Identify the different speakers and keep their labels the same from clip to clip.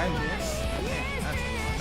Speaker 1: I miss? Man, that's a lot.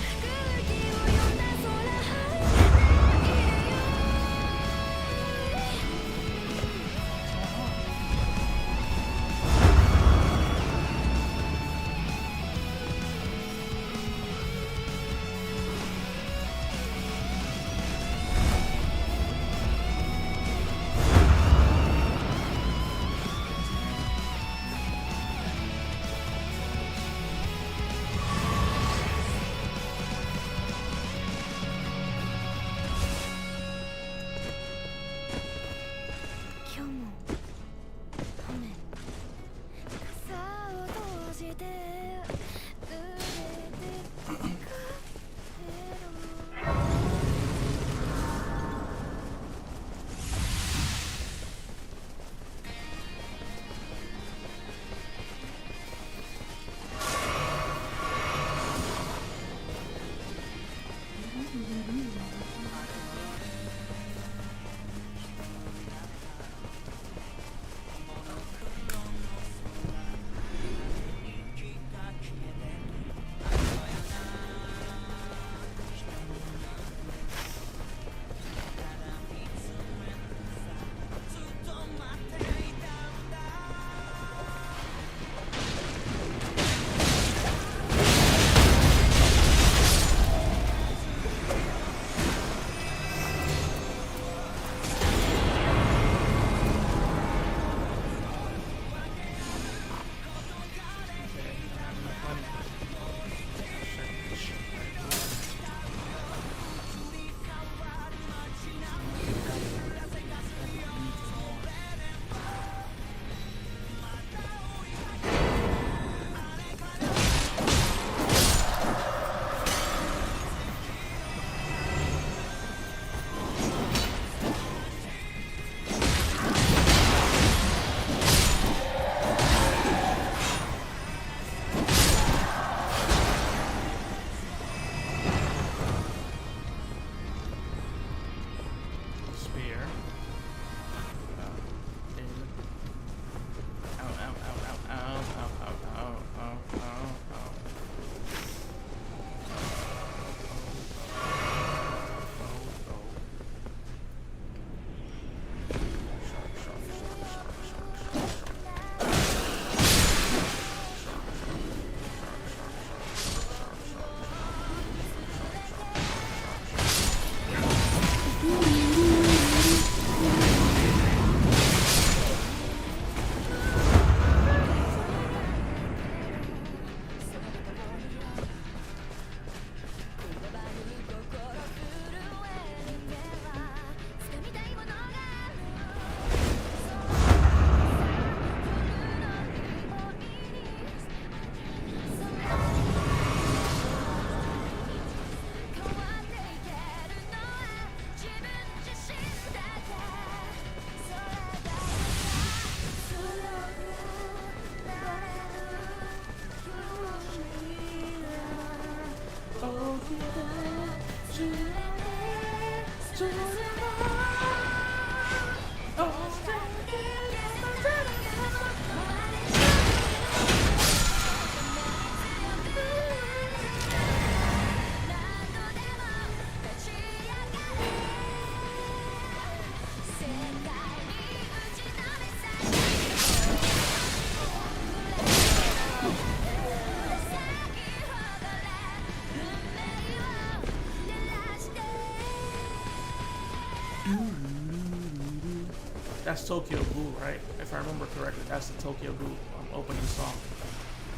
Speaker 1: That's Tokyo Ghoul, right? If I remember correctly, that's the Tokyo Ghoul opening song.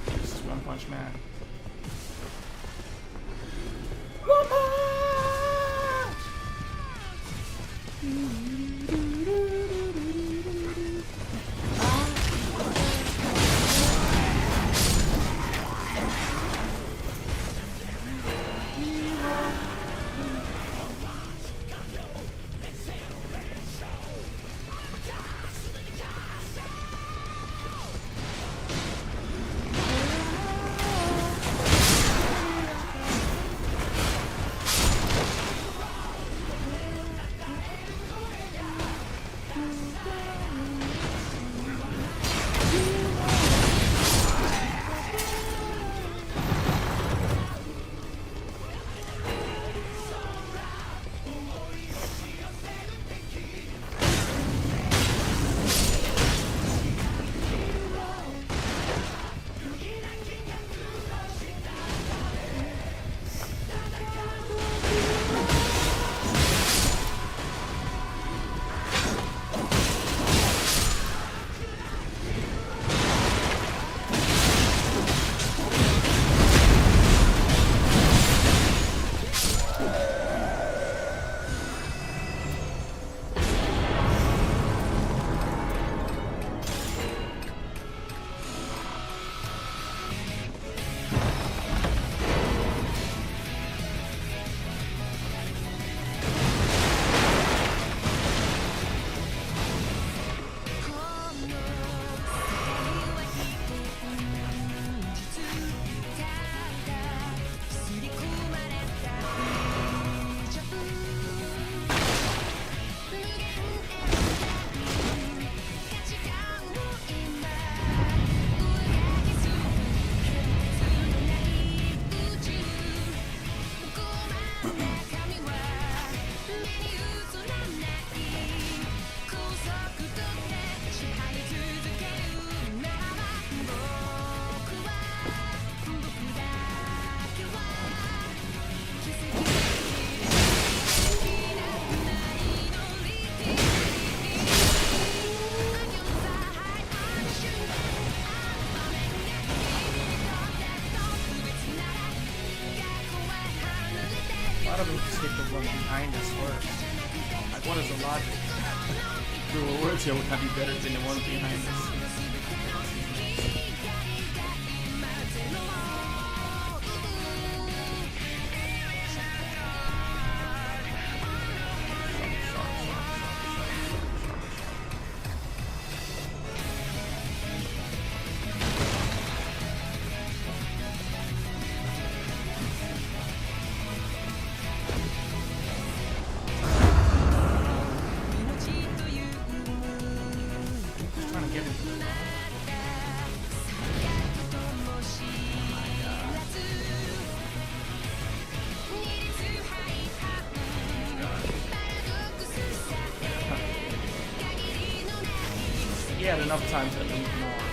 Speaker 1: This is One Punch Man. One thought of it just hit the one behind us first. Like, what is the logic? The rewards here would not be better than the one behind us. He had enough time to leave more.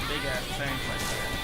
Speaker 1: Big ass tank like that.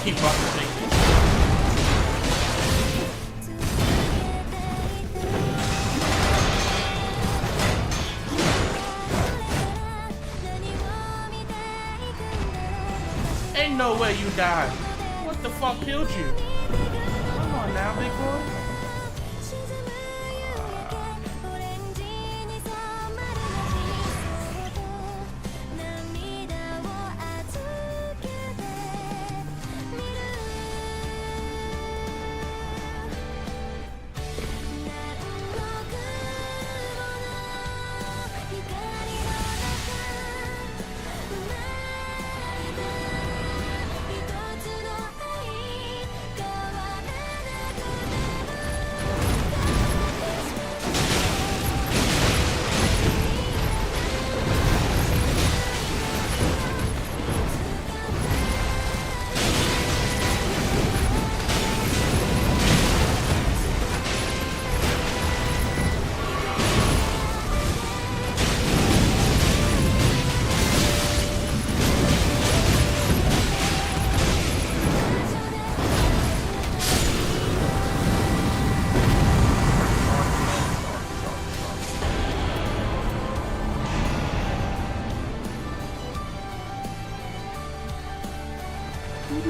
Speaker 1: Keep fucking taking this. Ain't no way you died. What the fuck killed you? Come on now, big boy.
Speaker 2: 嬉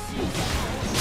Speaker 2: しさも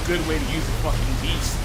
Speaker 1: good way to use a fucking beast.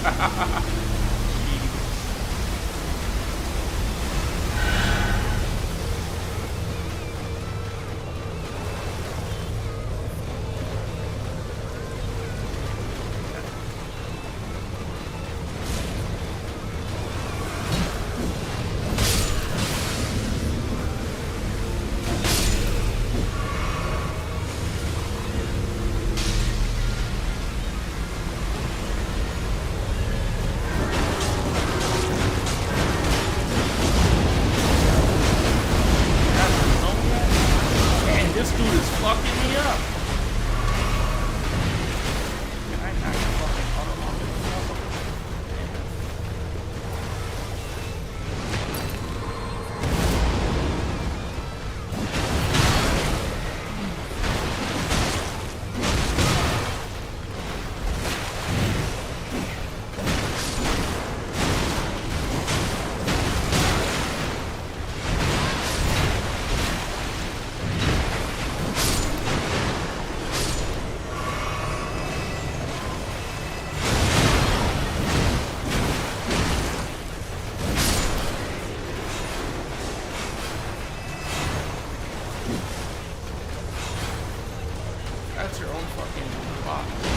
Speaker 1: That's your own fucking box.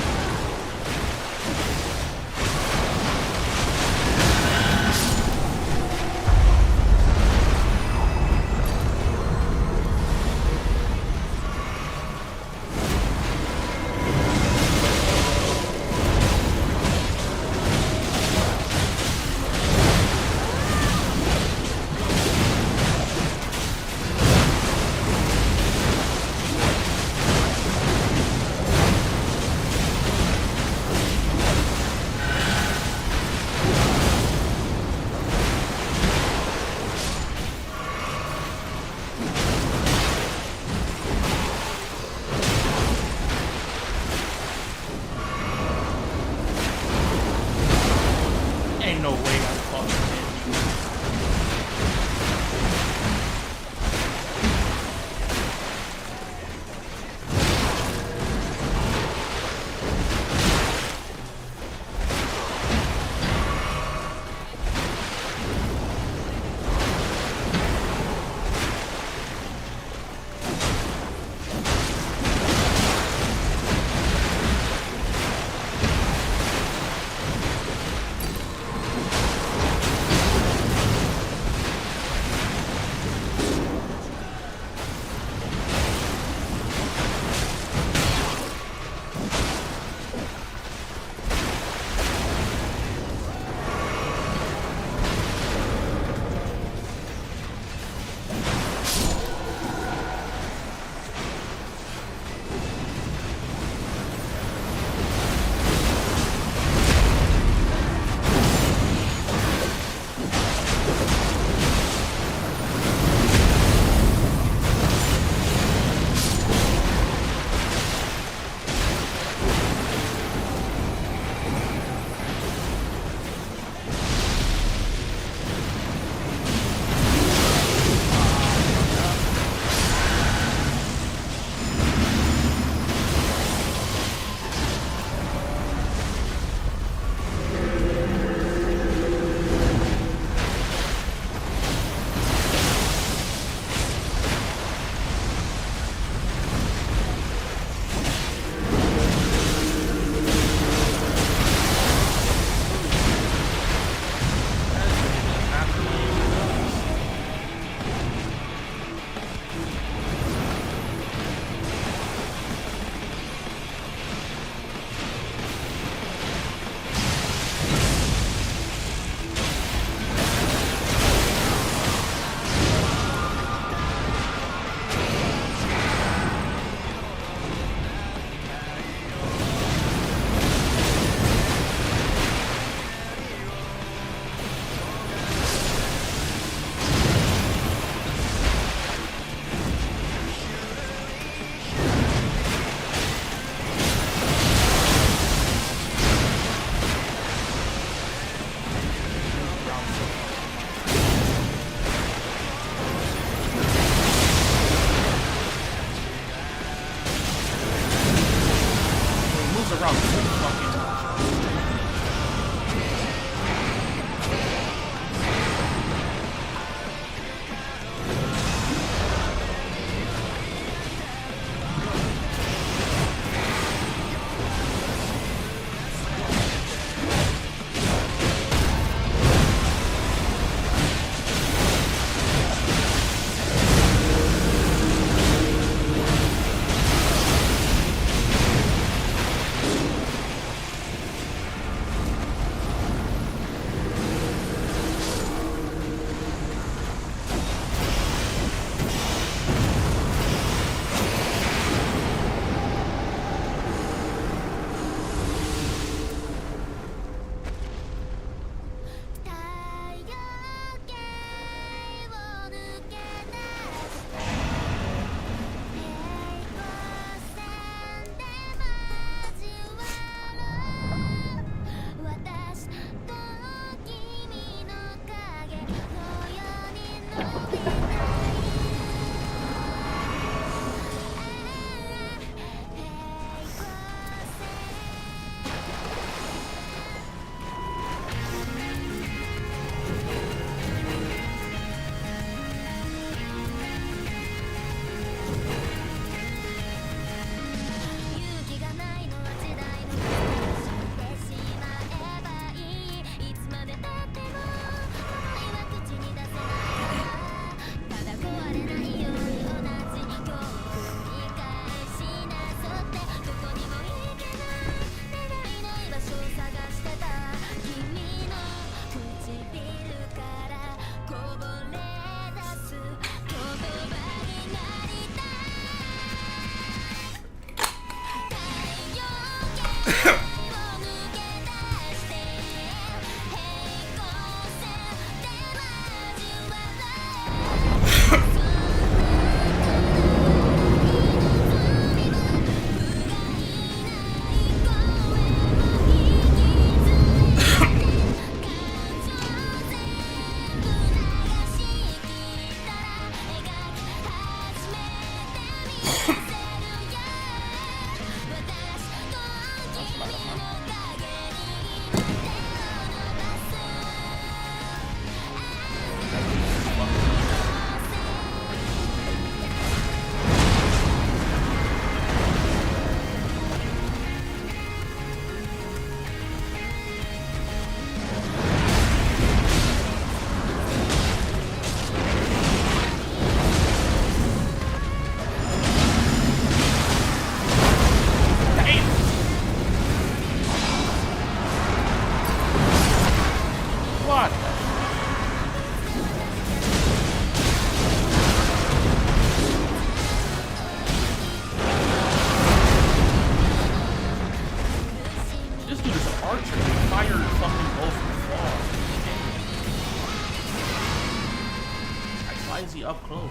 Speaker 1: up close.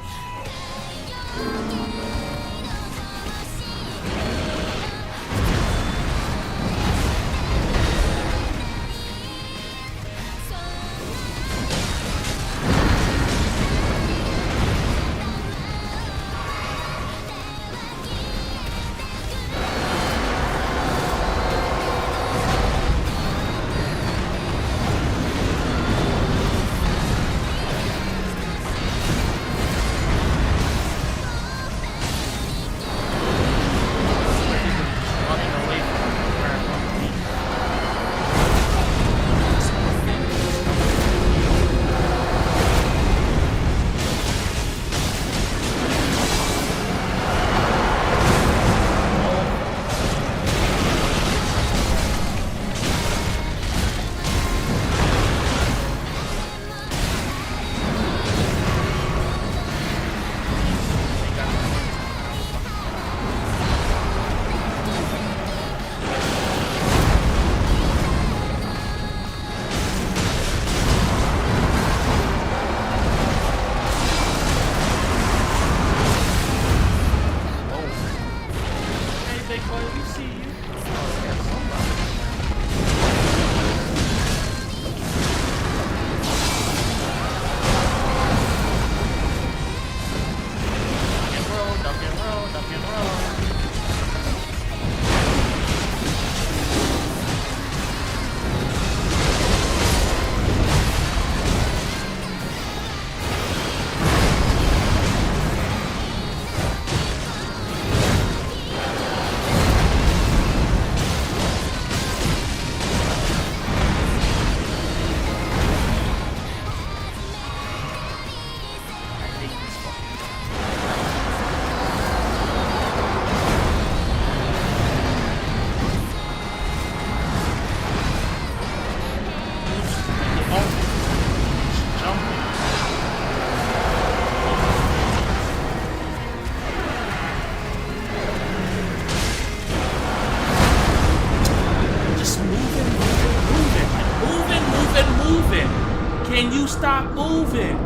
Speaker 1: Can you stop moving?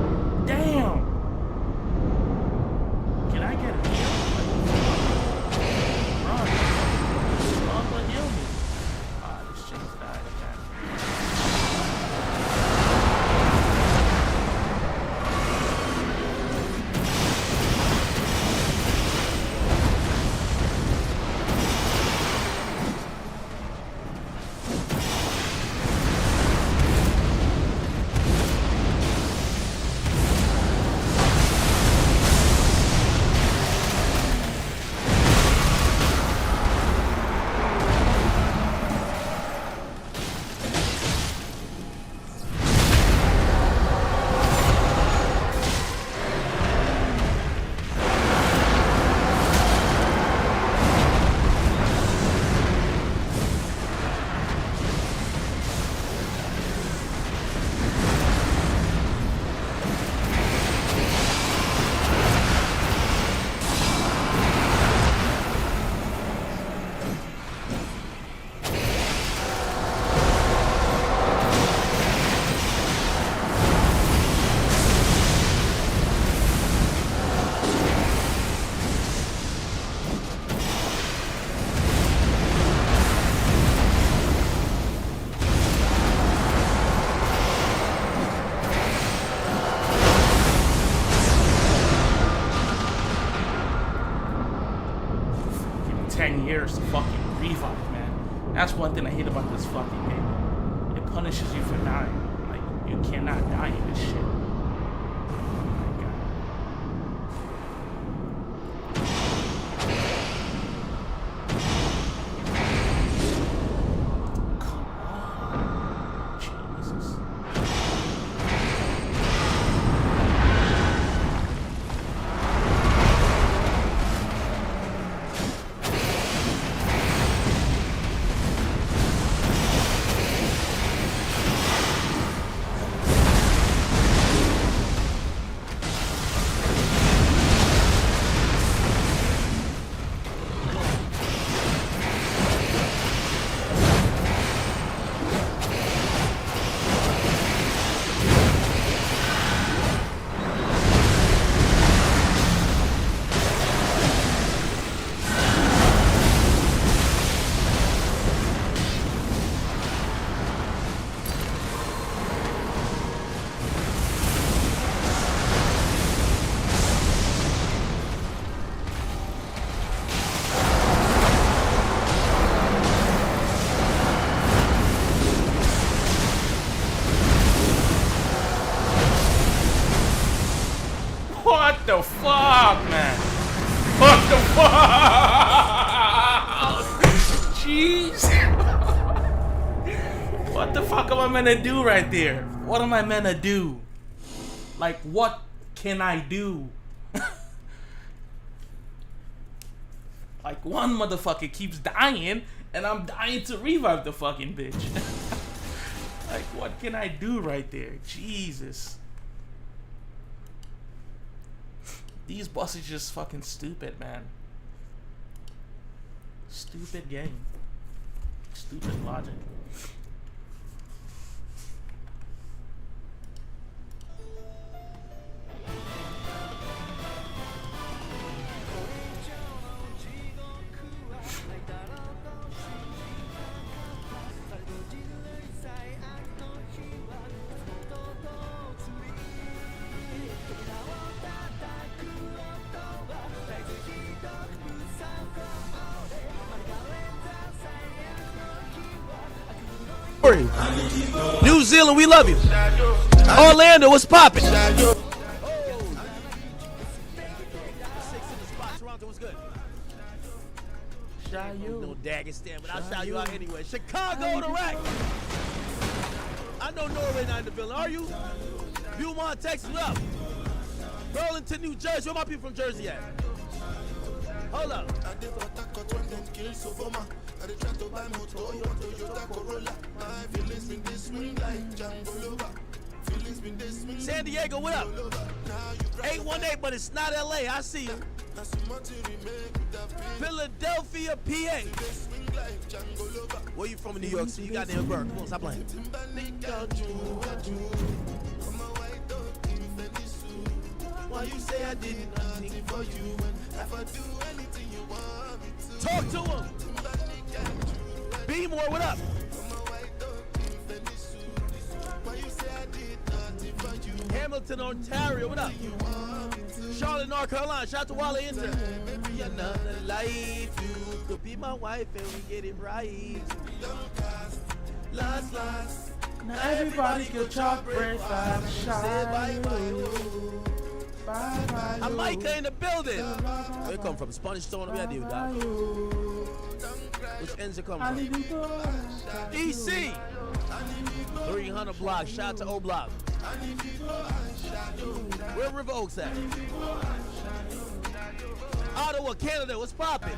Speaker 1: Damn. Can I get a heal? Run. Run, but heal me. Ah, this chick's died again. Years to fucking revive, man. That's one thing I hate about this fucking game. It punishes you for dying. Like, you cannot die in this shit. Jeez. What the fuck am I meant to do right there? What am I meant to do? Like, what can I do? Like, one motherfucker keeps dying, and I'm dying to revive the fucking bitch. Like, what can I do right there? Jesus. These bosses just fucking stupid, man. Stupid game. Stupid logic.
Speaker 2: New Zealand, we love you. Orlando, what's poppin'? Toronto, what's good? No Dagestan, but I'll shout you out anyway. Chicago, the rack. I know Norway not in the building. Are you? Beaumont, Texas, what up? Burlington, New Jersey. Where my people from Jersey at? Hold up. San Diego, what up? 818, but it's not LA. I see you. Philadelphia, PA. Where you from in New York? So you got the Burke. Come on, stop playing. Why you say I did nothing for you? If I do anything you want me to. Talk to him. Be more, what up? Hamilton, Ontario, what up? Charlotte, North Carolina, shout out to Wale Inter. Maybe another life, you could be my wife and we get it right. Last.
Speaker 1: Now everybody can chop breakfast.
Speaker 2: I'm Micah in the building. Where you come from? Spanish Stone, where you dog? Which ends you come from? DC. 300 block. Shout out to O Block. Where River Oaks at? Ottawa, Canada. What's poppin'?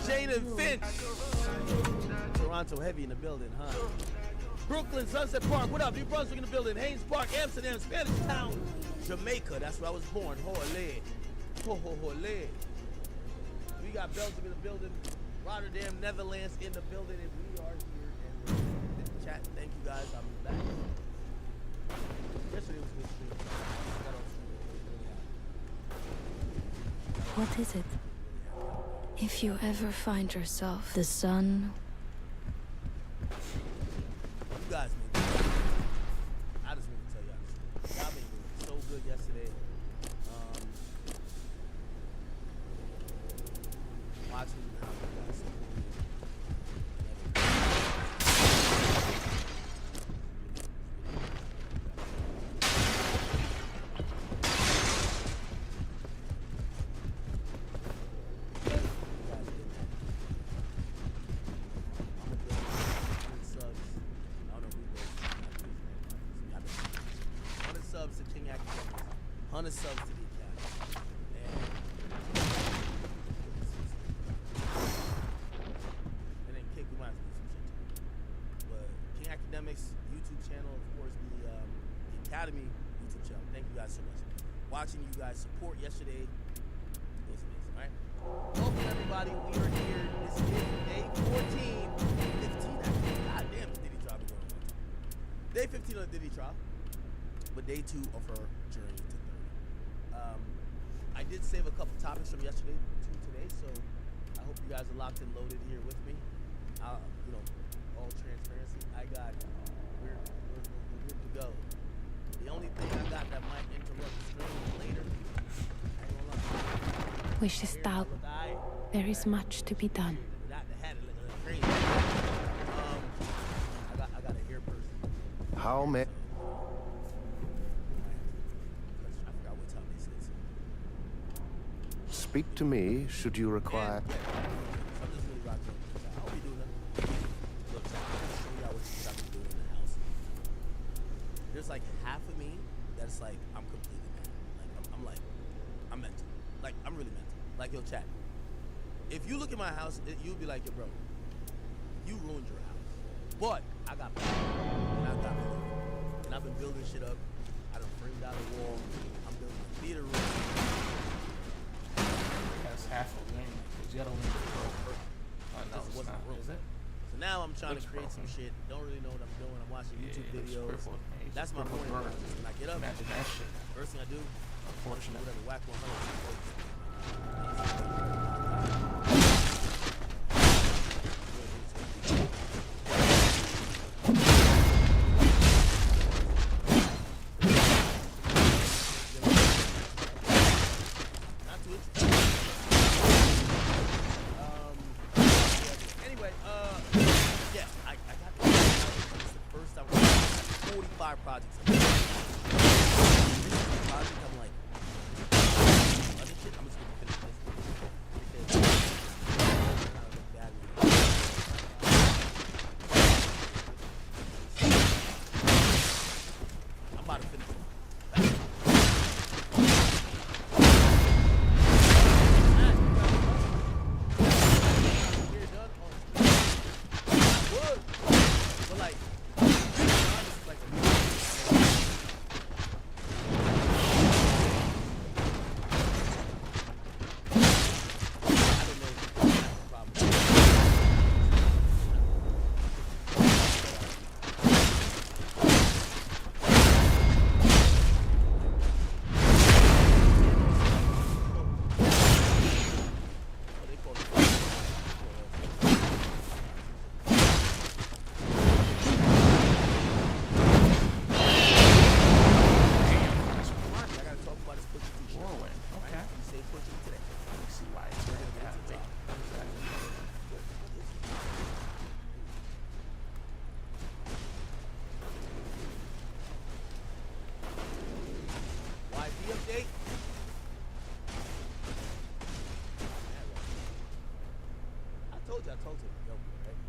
Speaker 2: Jane and Finch. Toronto heavy in the building, huh? Brooklyn, Sunset Park, what up? New Brunswick in the building. Haynes Park, Amsterdam, Spanish Town, Jamaica. That's where I was born. Holy. We got Belgium in the building. Rotterdam, Netherlands in the building. And we are here in the chat. Thank you guys. I'm back. Yesterday was good stream.
Speaker 3: What is it? If you ever find yourself the sun.
Speaker 2: You guys made it. I just want to tell y'all this. Y'all made it so good yesterday. Watching how you guys subs to the academy. And then Kick, we might have to do some shit too. But King Academics YouTube channel, of course, the Academy YouTube channel. Thank you guys so much. Watching you guys support yesterday was amazing, right? Welcome everybody. We are here. This is day 14, 15 actually. God damn, Diddy Trial been going on. Day 15 of the Diddy Trial, but day 2 of her journey to I did save a couple topics from yesterday to today, so I hope you guys are locked and loaded here with me. You know, all transparency. We're good to go. The only thing I got that might interrupt the stream later, I ain't gonna lie.
Speaker 3: Wishes thou. There is much to be done.
Speaker 2: Not the hat, crazy. I got a hair person.
Speaker 4: How man? Speak to me should you require.
Speaker 2: And, yeah, I'm just really rocking with this. I don't be doing nothing. Look, I'm gonna show y'all what I've been doing in the house. There's like half of me that's like, I'm completely mental. Like, I'm mental. Like, I'm really mental. Like, yo, chat. If you look at my house, you'll be like, yo, bro, you ruined your house. But I got power, and I got money. And I've been building shit up. I done framed out a wall. I'm building a theater room.
Speaker 1: That's half a wing. Because the other wing is broke. Oh, no,
Speaker 2: This
Speaker 1: it's
Speaker 2: wasn't
Speaker 1: not.
Speaker 2: real.
Speaker 1: Is it?
Speaker 2: So now I'm trying
Speaker 1: Looks
Speaker 2: to create some
Speaker 1: broken.
Speaker 2: shit. Don't really know what I'm doing. I'm watching YouTube
Speaker 1: Yeah, it looks
Speaker 2: videos.
Speaker 1: crippled. Yeah, he's
Speaker 2: That's
Speaker 1: a
Speaker 2: my
Speaker 1: crippled
Speaker 2: morning
Speaker 1: bird.
Speaker 2: routine. When I get up,
Speaker 1: Imagine that shit.
Speaker 2: first thing I do,
Speaker 1: Unfortunate.
Speaker 2: whatever, whack 100. Not too interesting. Anyway, yeah, I got this. It's the first time 45 projects. This is a project I'm like, other shit, I'm just gonna finish this. I'm about to finish it. We're done on wood. But like, this is like I gotta talk about this Pusha T shit.
Speaker 1: Whirlwind. Okay.
Speaker 2: Right? You say Pusha today.
Speaker 1: Let me see why it's right at the top.
Speaker 2: YP update. I told you, yo, right?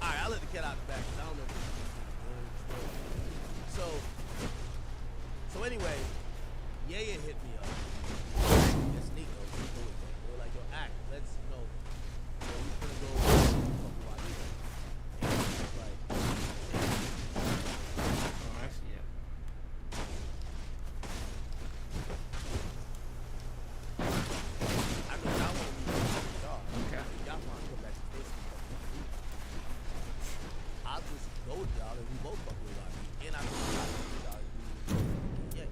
Speaker 2: Alright, I'll let the cat out the bag, 'cause I don't know if this is so anyway, Yaya hit me up. It's Nico. They were like, yo, act, let's, we finna go fuck YP. And it's like,
Speaker 1: Oh, I see it.
Speaker 2: I mean, I want to be y'all.
Speaker 1: Okay.
Speaker 2: Y'all want to go back to this. I'll just go with y'all and we both fuck with y'all. And I can go with y'all. Yeah.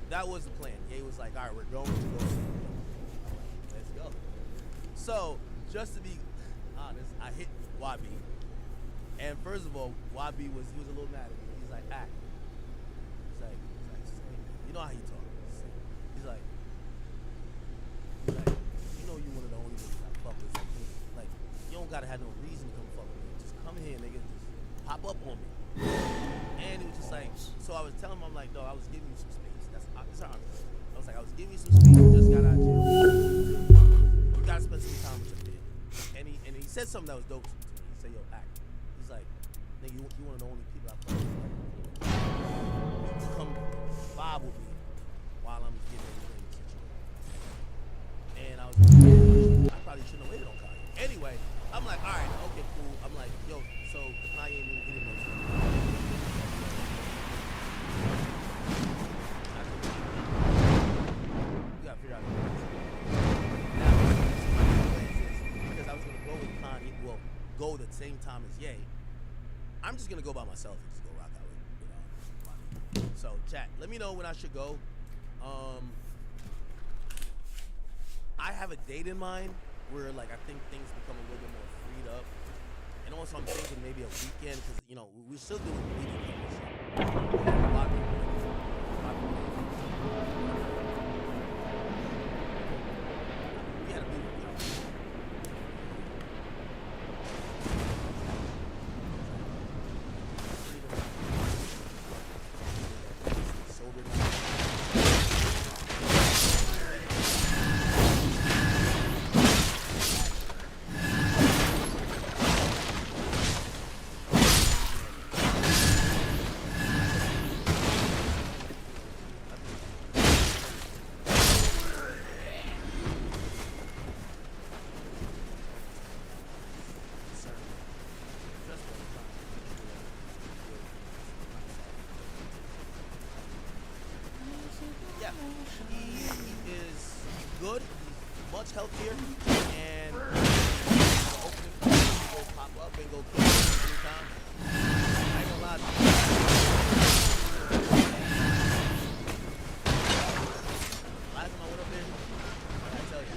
Speaker 2: That was the plan. Ye was like, all right, we're going to go see him. Let's go. So, just to be honest, I hit YB. And first of all, YB was a little mad at me. He's like, act. He's like, you know how you talk. He's like, you know you one of the only niggas I fuck with. Like, you don't gotta have no reason to come fuck with me. Just come here, nigga. Just pop up on me. And it was just like, so I was telling him, I'm like, dog, I was giving you some space. That's how I was like, I was giving you some space. You just got out of jail. You gotta spend some time with your kid. And he said something that was dope to me. He said, yo, act. He's like, nigga, you one of the only people I fuck with. Like, you come vibe with me while I'm getting everything situated. And I was like, man, I probably shouldn't have waited on Kanye. Anyway, I'm like, all right, okay, cool. I'm like, yo, so the Kanye movie, he didn't know. You gotta figure out the plans. Now, my plans is, because I was gonna go with Kanye, well, go the same time as Ye. I'm just gonna go by myself and just go rock out with Kanye. So, chat, let me know when I should go. I have a date in mind where, like, I think things become a little bit more freed up. And also, I'm thinking maybe a weekend, because, we're still doing weekend shit. We have a lot of people. We had a meeting. Sober now. He is good. He's much healthier, and opening go pop up and go kill anytime. I ain't gonna lie to you. Last time I went up there, what did I tell you?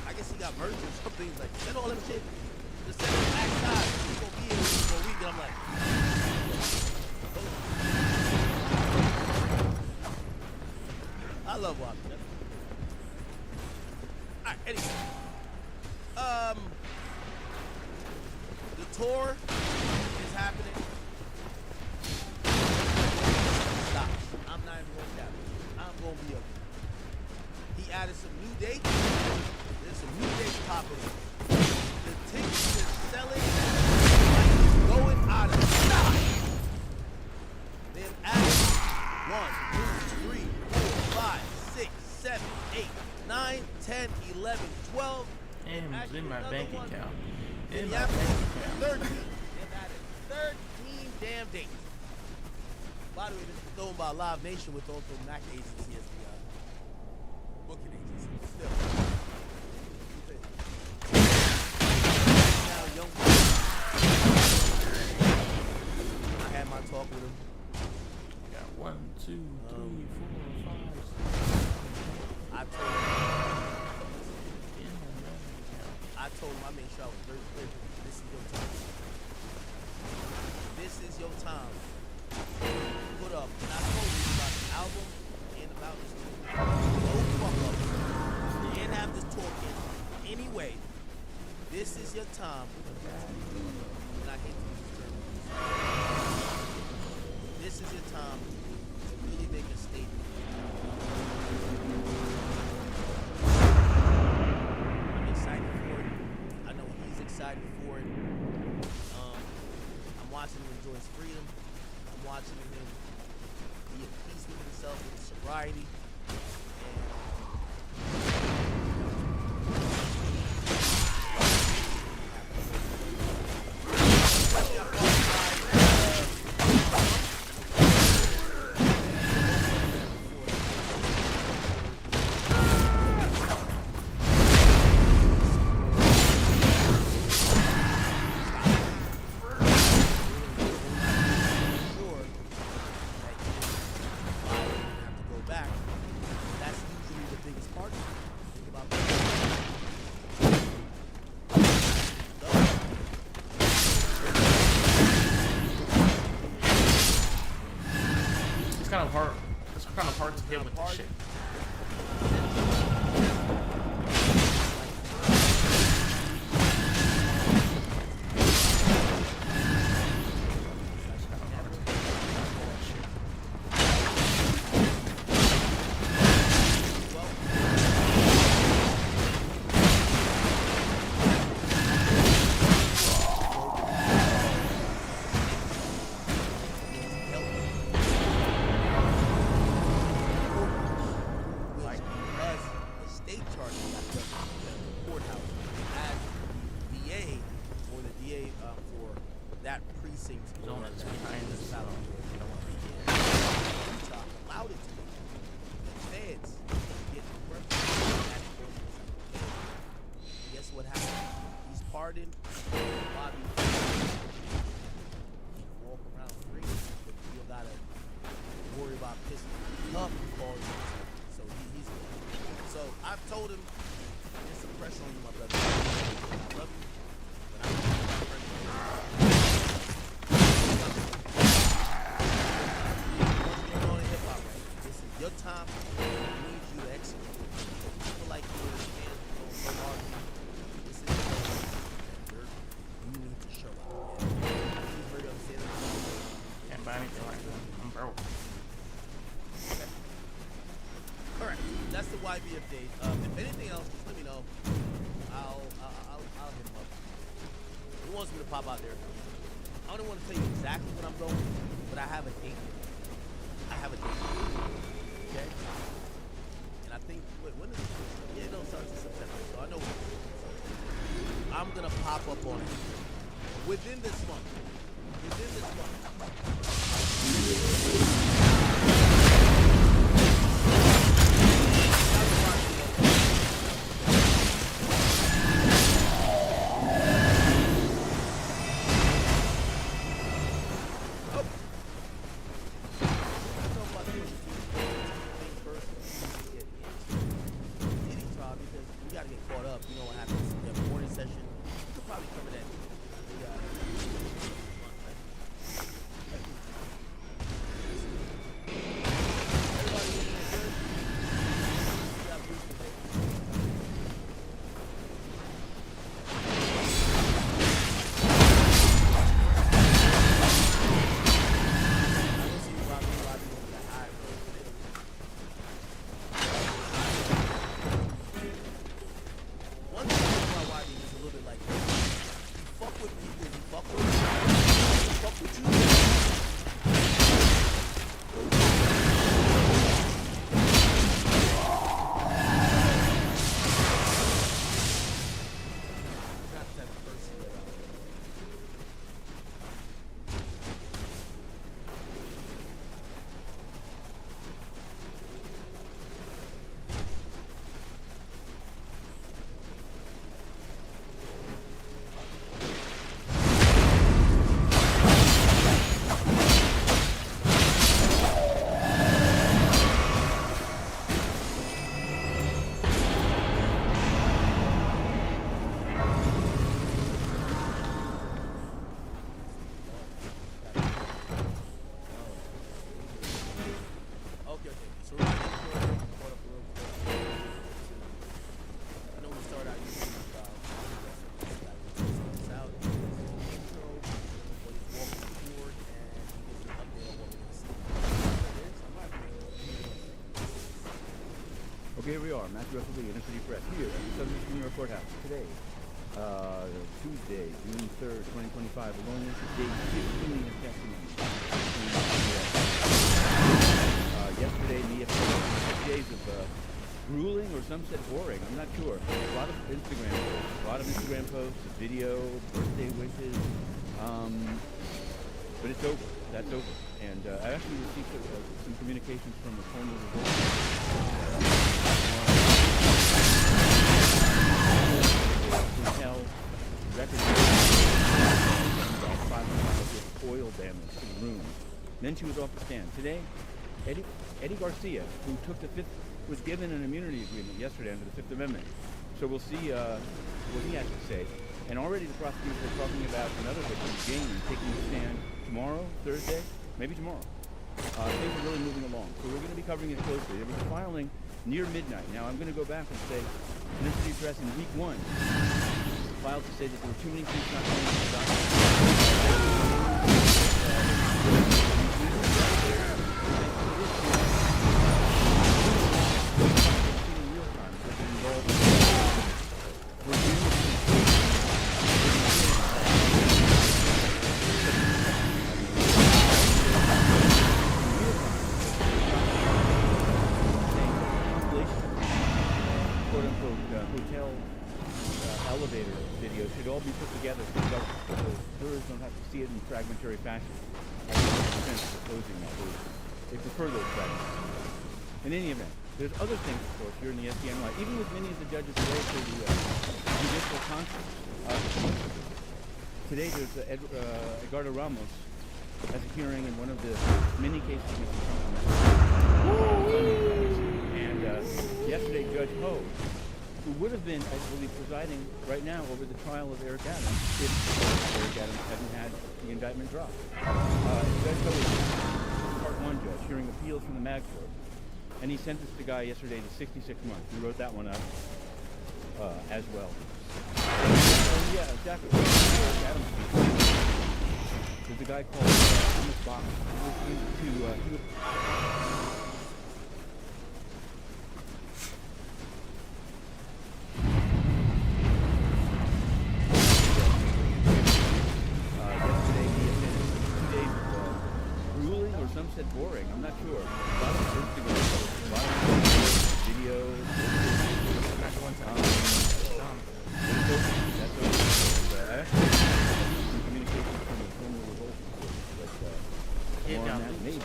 Speaker 2: I guess he got murdered or something. He's like, send all them shit. Just send it backside. He's gonna be here for a week. And I'm like, I love Wobby. Alright, anyway. The tour is happening. Stop. I'm not even gonna cap it. I'm gonna be okay. He added some new dates. There's some new dates popping up. The tickets is selling like it's going out of stock. They've added 1, 2, 3, 4, 5, 6, 7, 8, 9, 10, 11, 12.
Speaker 1: And it's in my bank account.
Speaker 2: In my bank account. 13. They've added 13 damn dates. By the way, this is thrown by Live Nation with also Mac Agency as the booking agency. Still. Now, young boy. I had my talk with him.
Speaker 1: Got 1, 2, 3, 4, 5, 6.
Speaker 2: I told him I made sure I was very clear. This is your time. This is your time. Put up. And I told you about the album and about this movie. No fuck up. You can't have this talking anyway. This is your time. And I hate to use this term. This is your time to really make a statement. I'm excited for it. I know he's excited for it. I'm watching him enjoy his freedom. I'm watching him be at peace with himself, with his sobriety.
Speaker 1: It's kind of hard to hit with this shit.
Speaker 2: YB update. If anything else, just let me know. I'll hit him up. He wants me to pop out there. I don't want to tell you exactly when I'm going, but I have a date. Okay? And I think, wait, when is it? Yeah, it don't start in September, so I know when it is. I'm gonna pop up on it within this month.
Speaker 5: Here we are, Matthew Russell, Inner City Press, here at the Southern New York Courthouse today, Tuesday, June 3rd, 2025. We're going into day 15 of testimony. Yesterday, Mia had 6 days of grueling, or some said boring, I'm not sure. A lot of Instagram posts, a video, birthday wishes, but it's over. That's over. And I actually received some communications from a former hotel record with oil damage to the room. Then she was off the stand. Today, Eddie Garcia, who was given an immunity agreement yesterday under the Fifth Amendment. So we'll see what he has to say. And already the prosecutors are talking about another victim, Jane, taking a stand tomorrow, Thursday, maybe tomorrow. Things are really moving along. So we're going to be covering it closely. There was a filing near midnight. Now I'm going to go back and say, Inner City Press in week 1 filed to say that there were too many things not going on the document. Elevator video should all be put together so the jurors don't have to see it in fragmentary fashion. I don't have a sense of closing that. They prefer those fragments. In any event, there's other things, of course, here in the SDNY. Even with many of the judges today for the judicial conference, today there's Edgardo Ramos has a hearing in one of the many cases Mr. Trump and yesterday Judge Ho, who would have been, I believe, presiding right now over the trial of Eric Adams if Eric Adams hadn't had the indictment dropped. Judge Ho is Part 1 judge, hearing appeals from the Mag Court. And he sentenced the guy yesterday to 66 months. He wrote that one up as well. Yeah, exactly. Eric Adams. There's a guy called Thomas Bach. lot of Instagram posts, a lot of videos.
Speaker 1: Not the one time.
Speaker 5: That's some communication from the former revolt, but more on that maybe.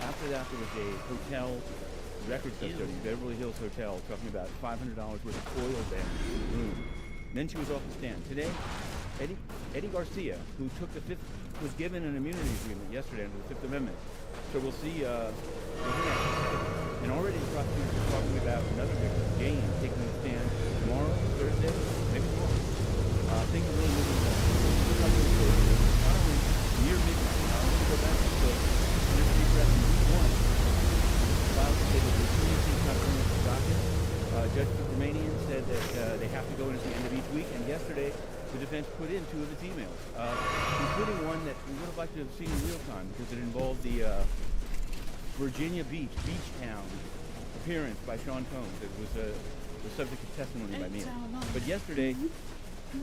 Speaker 5: After that, there was a hotel record custodian, Beverly Hills Hotel, talking about $500 worth of oil damage in the room. Then she was off the stand. Today, Eddie Garcia, who was given an immunity agreement yesterday under the Fifth Amendment. So we'll see what he has to say. And already the prosecutors are talking about another victim, Jane, taking the stand tomorrow, Thursday, maybe tomorrow. Things are really moving along. Finally, near midnight, I'm going to go back to the University Press in week 1. Filed to say that the community covering the docket. Judge Romanian said that they have to go in at the end of each week, and yesterday the defense put in 2 of its emails, including one that we would have liked to have seen in real time because it involved the Virginia Beach town appearance by Sean Combs. It was the subject of testimony by me. But yesterday,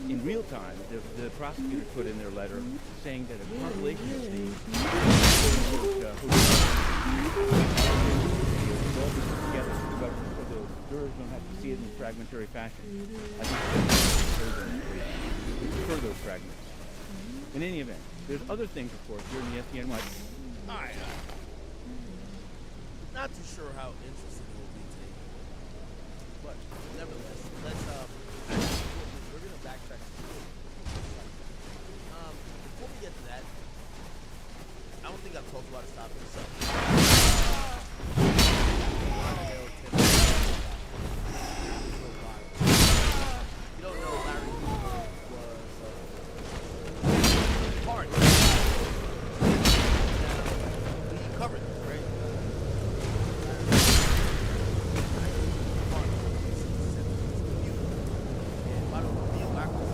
Speaker 5: in real time, the prosecutors put in their letter saying that a compilation of the together so the jurors don't have to see it in fragmentary fashion. I think we prefer those fragments. In any event, there's other things, of course, here in the SDNY.
Speaker 2: Alright, not too sure how interesting it will be today, but nevertheless, let's we're gonna backtrack. Before we get to that, I don't think I've talked about a stop myself. You don't know Larry was part. We covered this, right? And by the way, me and Black was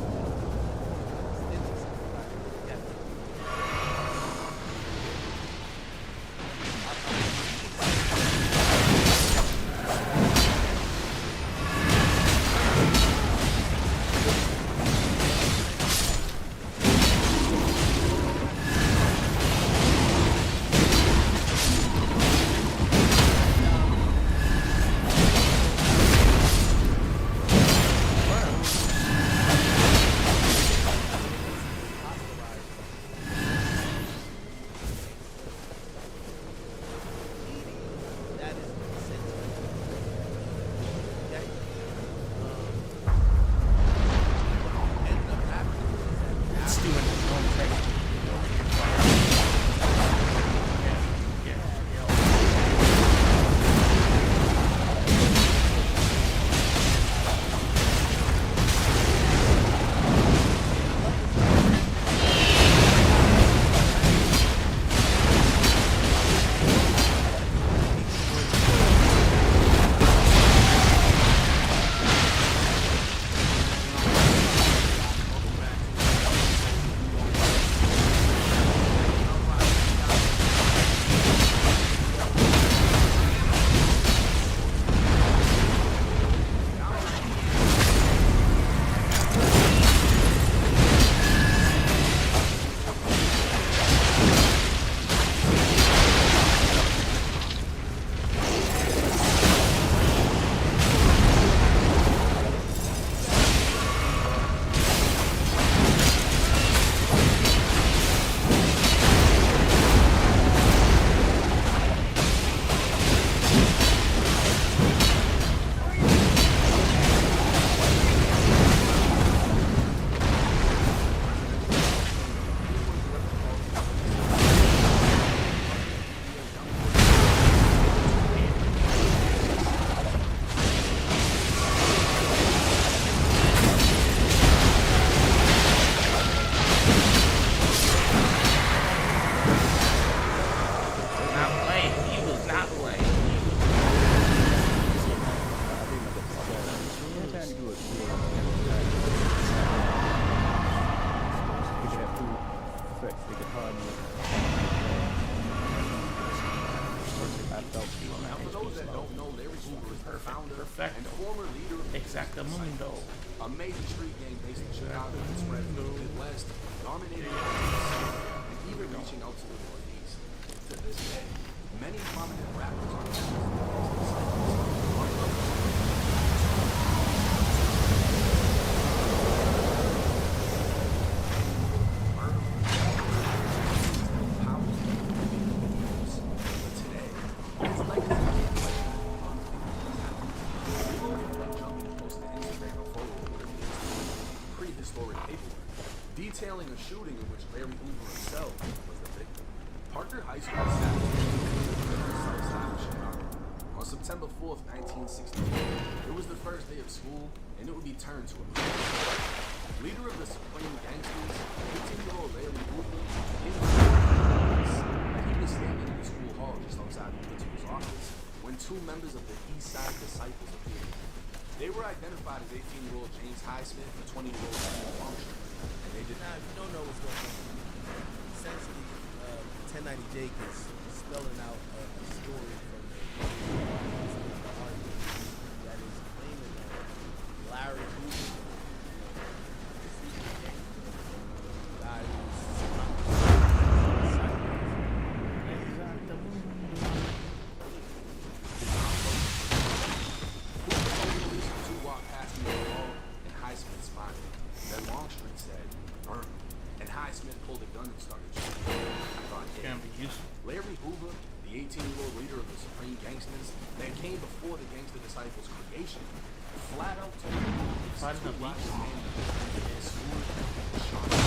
Speaker 1: Exactamundo.
Speaker 6: A major street gang based in Chicago and spread through the Midwest, dominating and even reaching out to the Northeast. this day, many prominent rappers are members of the Disciples. Detailing a shooting in which Larry Hoover himself was the victim. Parker High School Saturday on the south side of Chicago. On September 4th, 1968, it was the first day of school, and it would be turned to a crime. Leader of the Supreme Gangsters, 18-year-old Larry Hoover, he was standing in the school hall just outside the principal's office when two members of the East Side Disciples appeared. They were identified as 18-year-old James Highsmith and 20-year-old Daniel Longstreet.
Speaker 2: Now, if you don't know what's going on, essentially, 1090 Jake is spelling out a story from the article that is claiming that Larry Hoover, the guy
Speaker 6: Two walked past me in the hall, and Highsmith smiled. Then Longstreet said, "Burn him." And Highsmith pulled a gun and started shooting. I thought, yeah.
Speaker 1: Can't be useful.
Speaker 6: Larry Hoover, the 18-year-old leader of the Supreme Gangsters that came before the Gangster Disciples' creation, flat out told me to watch his man in his school and shot him.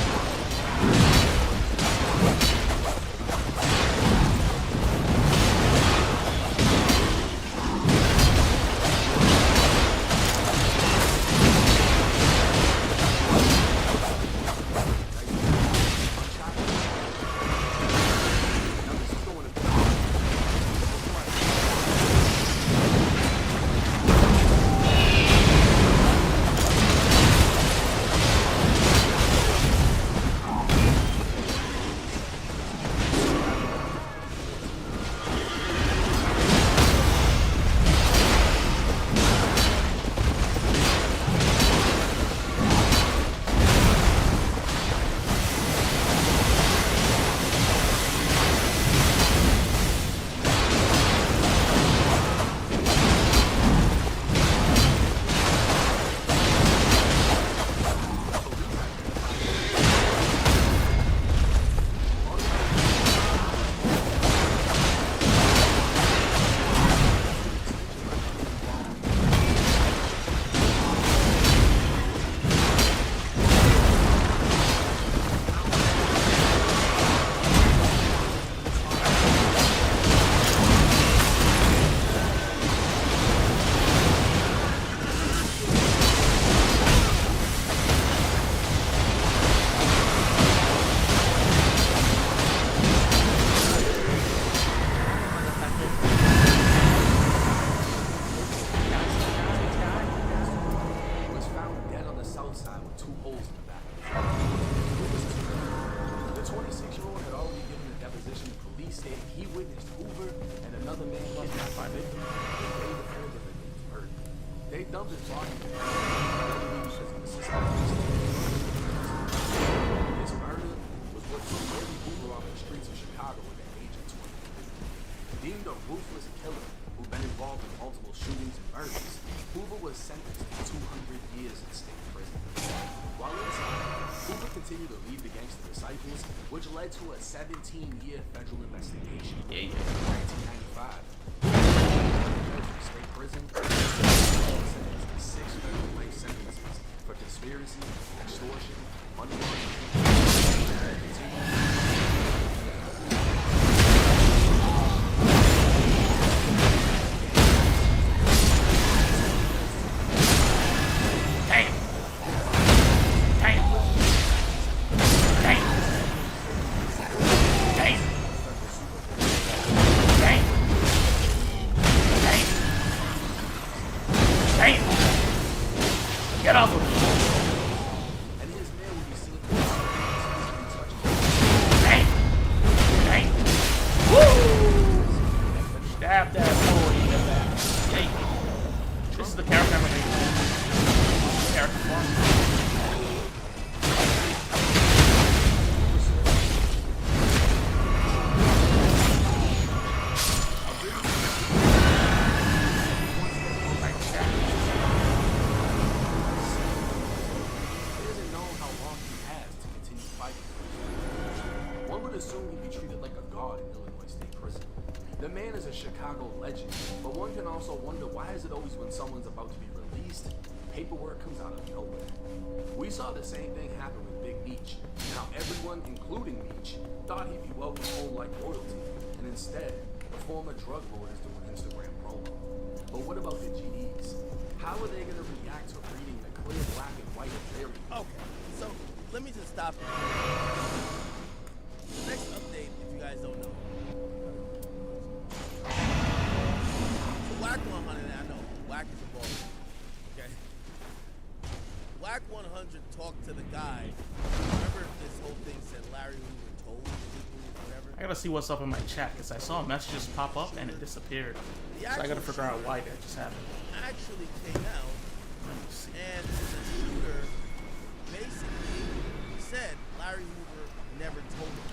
Speaker 6: They dumped his body. His murder was what took Larry Hoover off the streets of Chicago at the age of 23. Deemed a ruthless killer who'd been involved in multiple shootings and murders, Hoover was sentenced to 200 years in state prison. While inside, Hoover continued to lead the Gangster Disciples, which led to a 17-year federal investigation. In 1995, state prison, sentenced to 6 federal life sentences for conspiracy, extortion, money
Speaker 1: Get off of me!
Speaker 6: and his man would be seen The man is a Chicago legend, but one can also wonder why is it always when someone's about to be released, paperwork comes out of nowhere. We saw the same thing happen with Big Meech. Now everyone, including Meech, thought he'd be welcomed home like royalty, and instead, the former drug lord is doing Instagram promo. But what about the GDs? How are they gonna react to reading the clear black and white of their
Speaker 2: Okay, so let me just stop you. The next update, if you guys don't know. So Whack 100, I know, Whack is involved. Okay? Whack 100 talked to the guy. Remember this whole thing said Larry Hoover told people, whatever?
Speaker 1: I gotta see what's up in my chat because I saw messages pop up and it disappeared. So I gotta figure out why that just happened.
Speaker 2: Actually came out,
Speaker 1: Let me see.
Speaker 2: and the shooter basically said Larry Hoover never told him.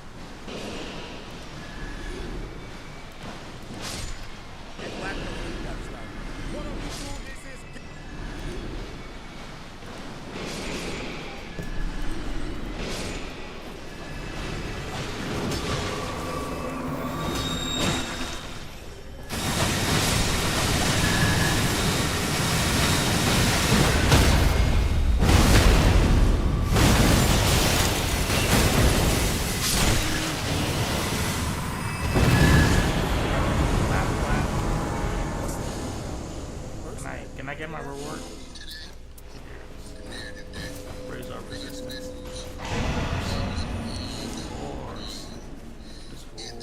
Speaker 2: And Black Hoover got started. What are we doing? This is
Speaker 1: Can I get my reward? Raise our resistance. Wars. Let's go.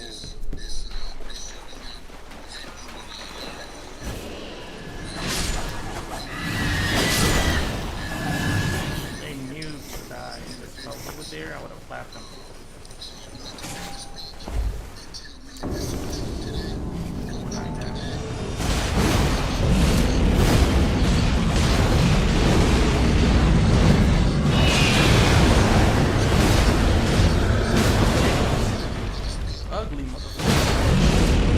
Speaker 1: They knew to die. If I was over there, I would have clapped them. Ugly motherfucker.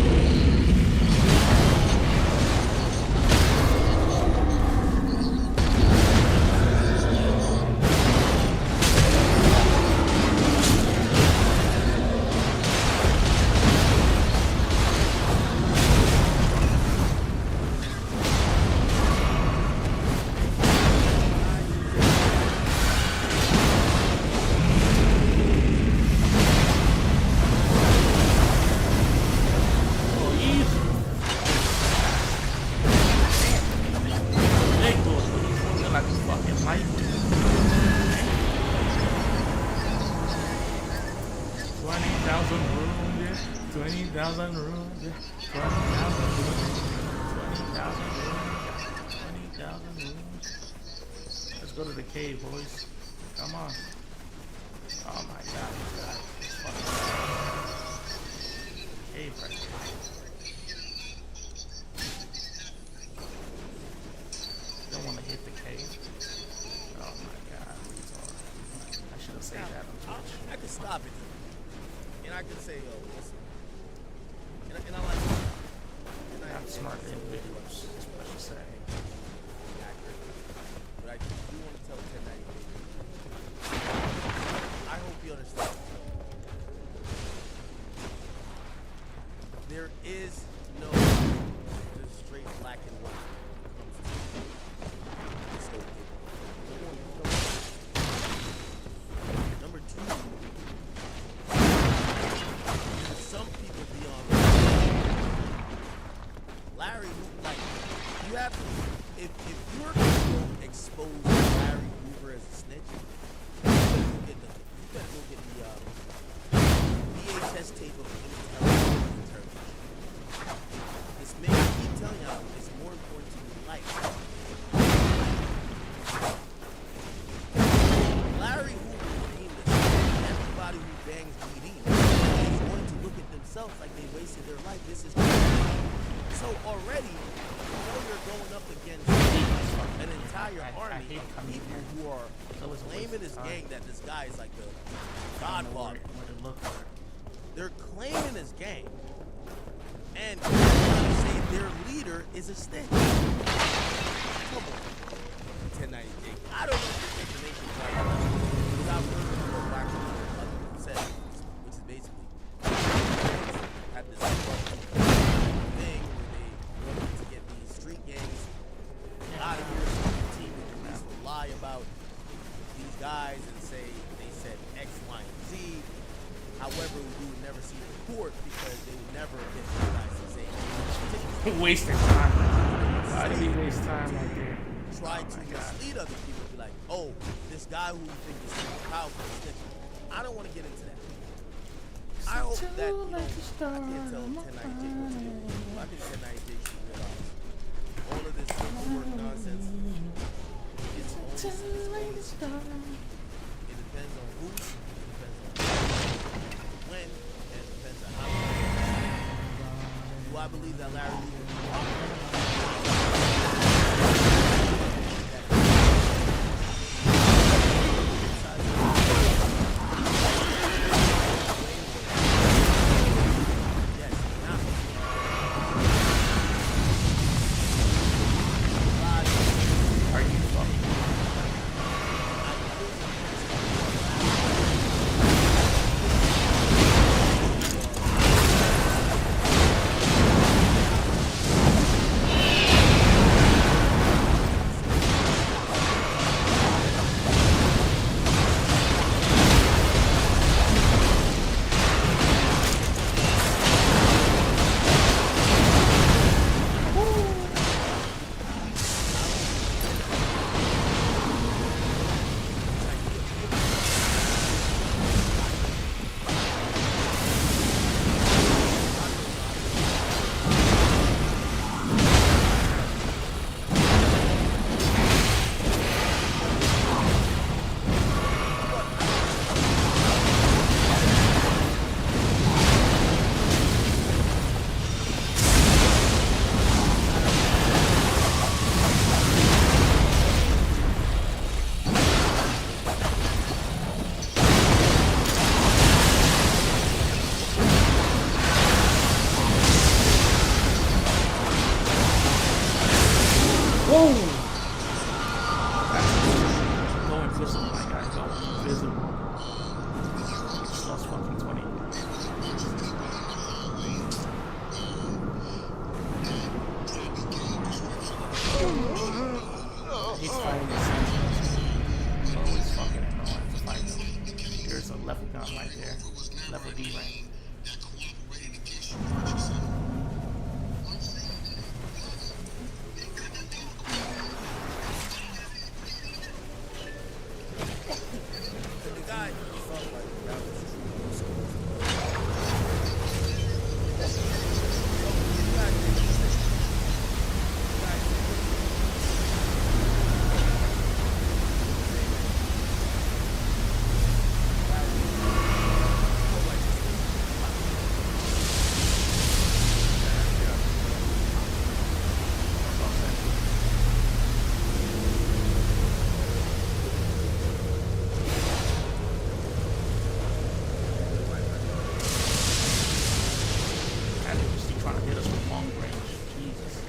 Speaker 1: Oh, easy. Ridiculous. They're like fucking lightweight. 20,000 rooms, 20,000 rooms, 20,000 rooms, 20,000 rooms, 20,000 rooms. Let's go to the cave, boys. Come on. Oh my god, this guy is fucking cave right there. Don't want to hit the cave. Oh my god, retard. I should have saved that on Twitch.
Speaker 2: I could stop it. And I could say, yo, listen. And I like it. And I
Speaker 1: Not smart individuals, is what I should say.
Speaker 2: accurate. But I do want to tell 1090. I hope you understand. There is no just straight black and white when it comes to this whole thing. Number two, some people beyond Larry Hoover, like, you have to, if you're going to expose Larry Hoover as a snitch, you better go get the VHS tape of him interrogation. This man, I keep telling y'all, it's more important to your life. Larry Hoover became this. Everybody who bangs BD is going to look at themselves like they wasted their life. This is so already, you know, you're going up against an entire army of people who are claiming this gang that this guy is like the godfather. They're claiming this gang, and they're trying to say their leader is a snitch. Come on, 1090 Jake. I don't know if this information is right, because I've heard what Black people said, which is basically had this
Speaker 1: Wasting time. Why did he waste time right there?
Speaker 2: Try to mislead other people, be like, oh, this guy who you think is super powerful is different. I don't want to get into that. I hope that, you know, I can't tell 10 Night Jake what to do. I think 10 Night Jake should realize all of this work nonsense. It's only it depends on who, it depends on when, and it depends on how. Do I believe that Larry Lee will be
Speaker 1: Are you fucking? Whoa! Go invisible, my guy. Go invisible. Just lost fucking 20. He's fighting the sentinels. Always fucking annoying to fight them. There's a level gun right there. Level D rank.
Speaker 2: the guy who felt like that was true.
Speaker 1: And they're just trying to hit us with long range. Jesus.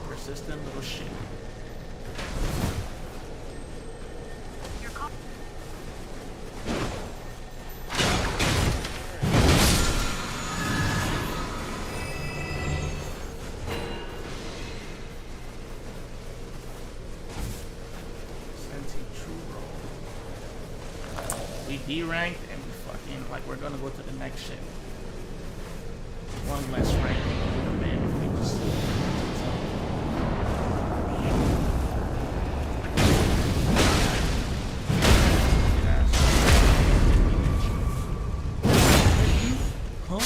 Speaker 1: Persistent little shit. Senti true roll. We D-ranked and we fucking, like, we're gonna go to the next shit. One less rank with a man if we just huh?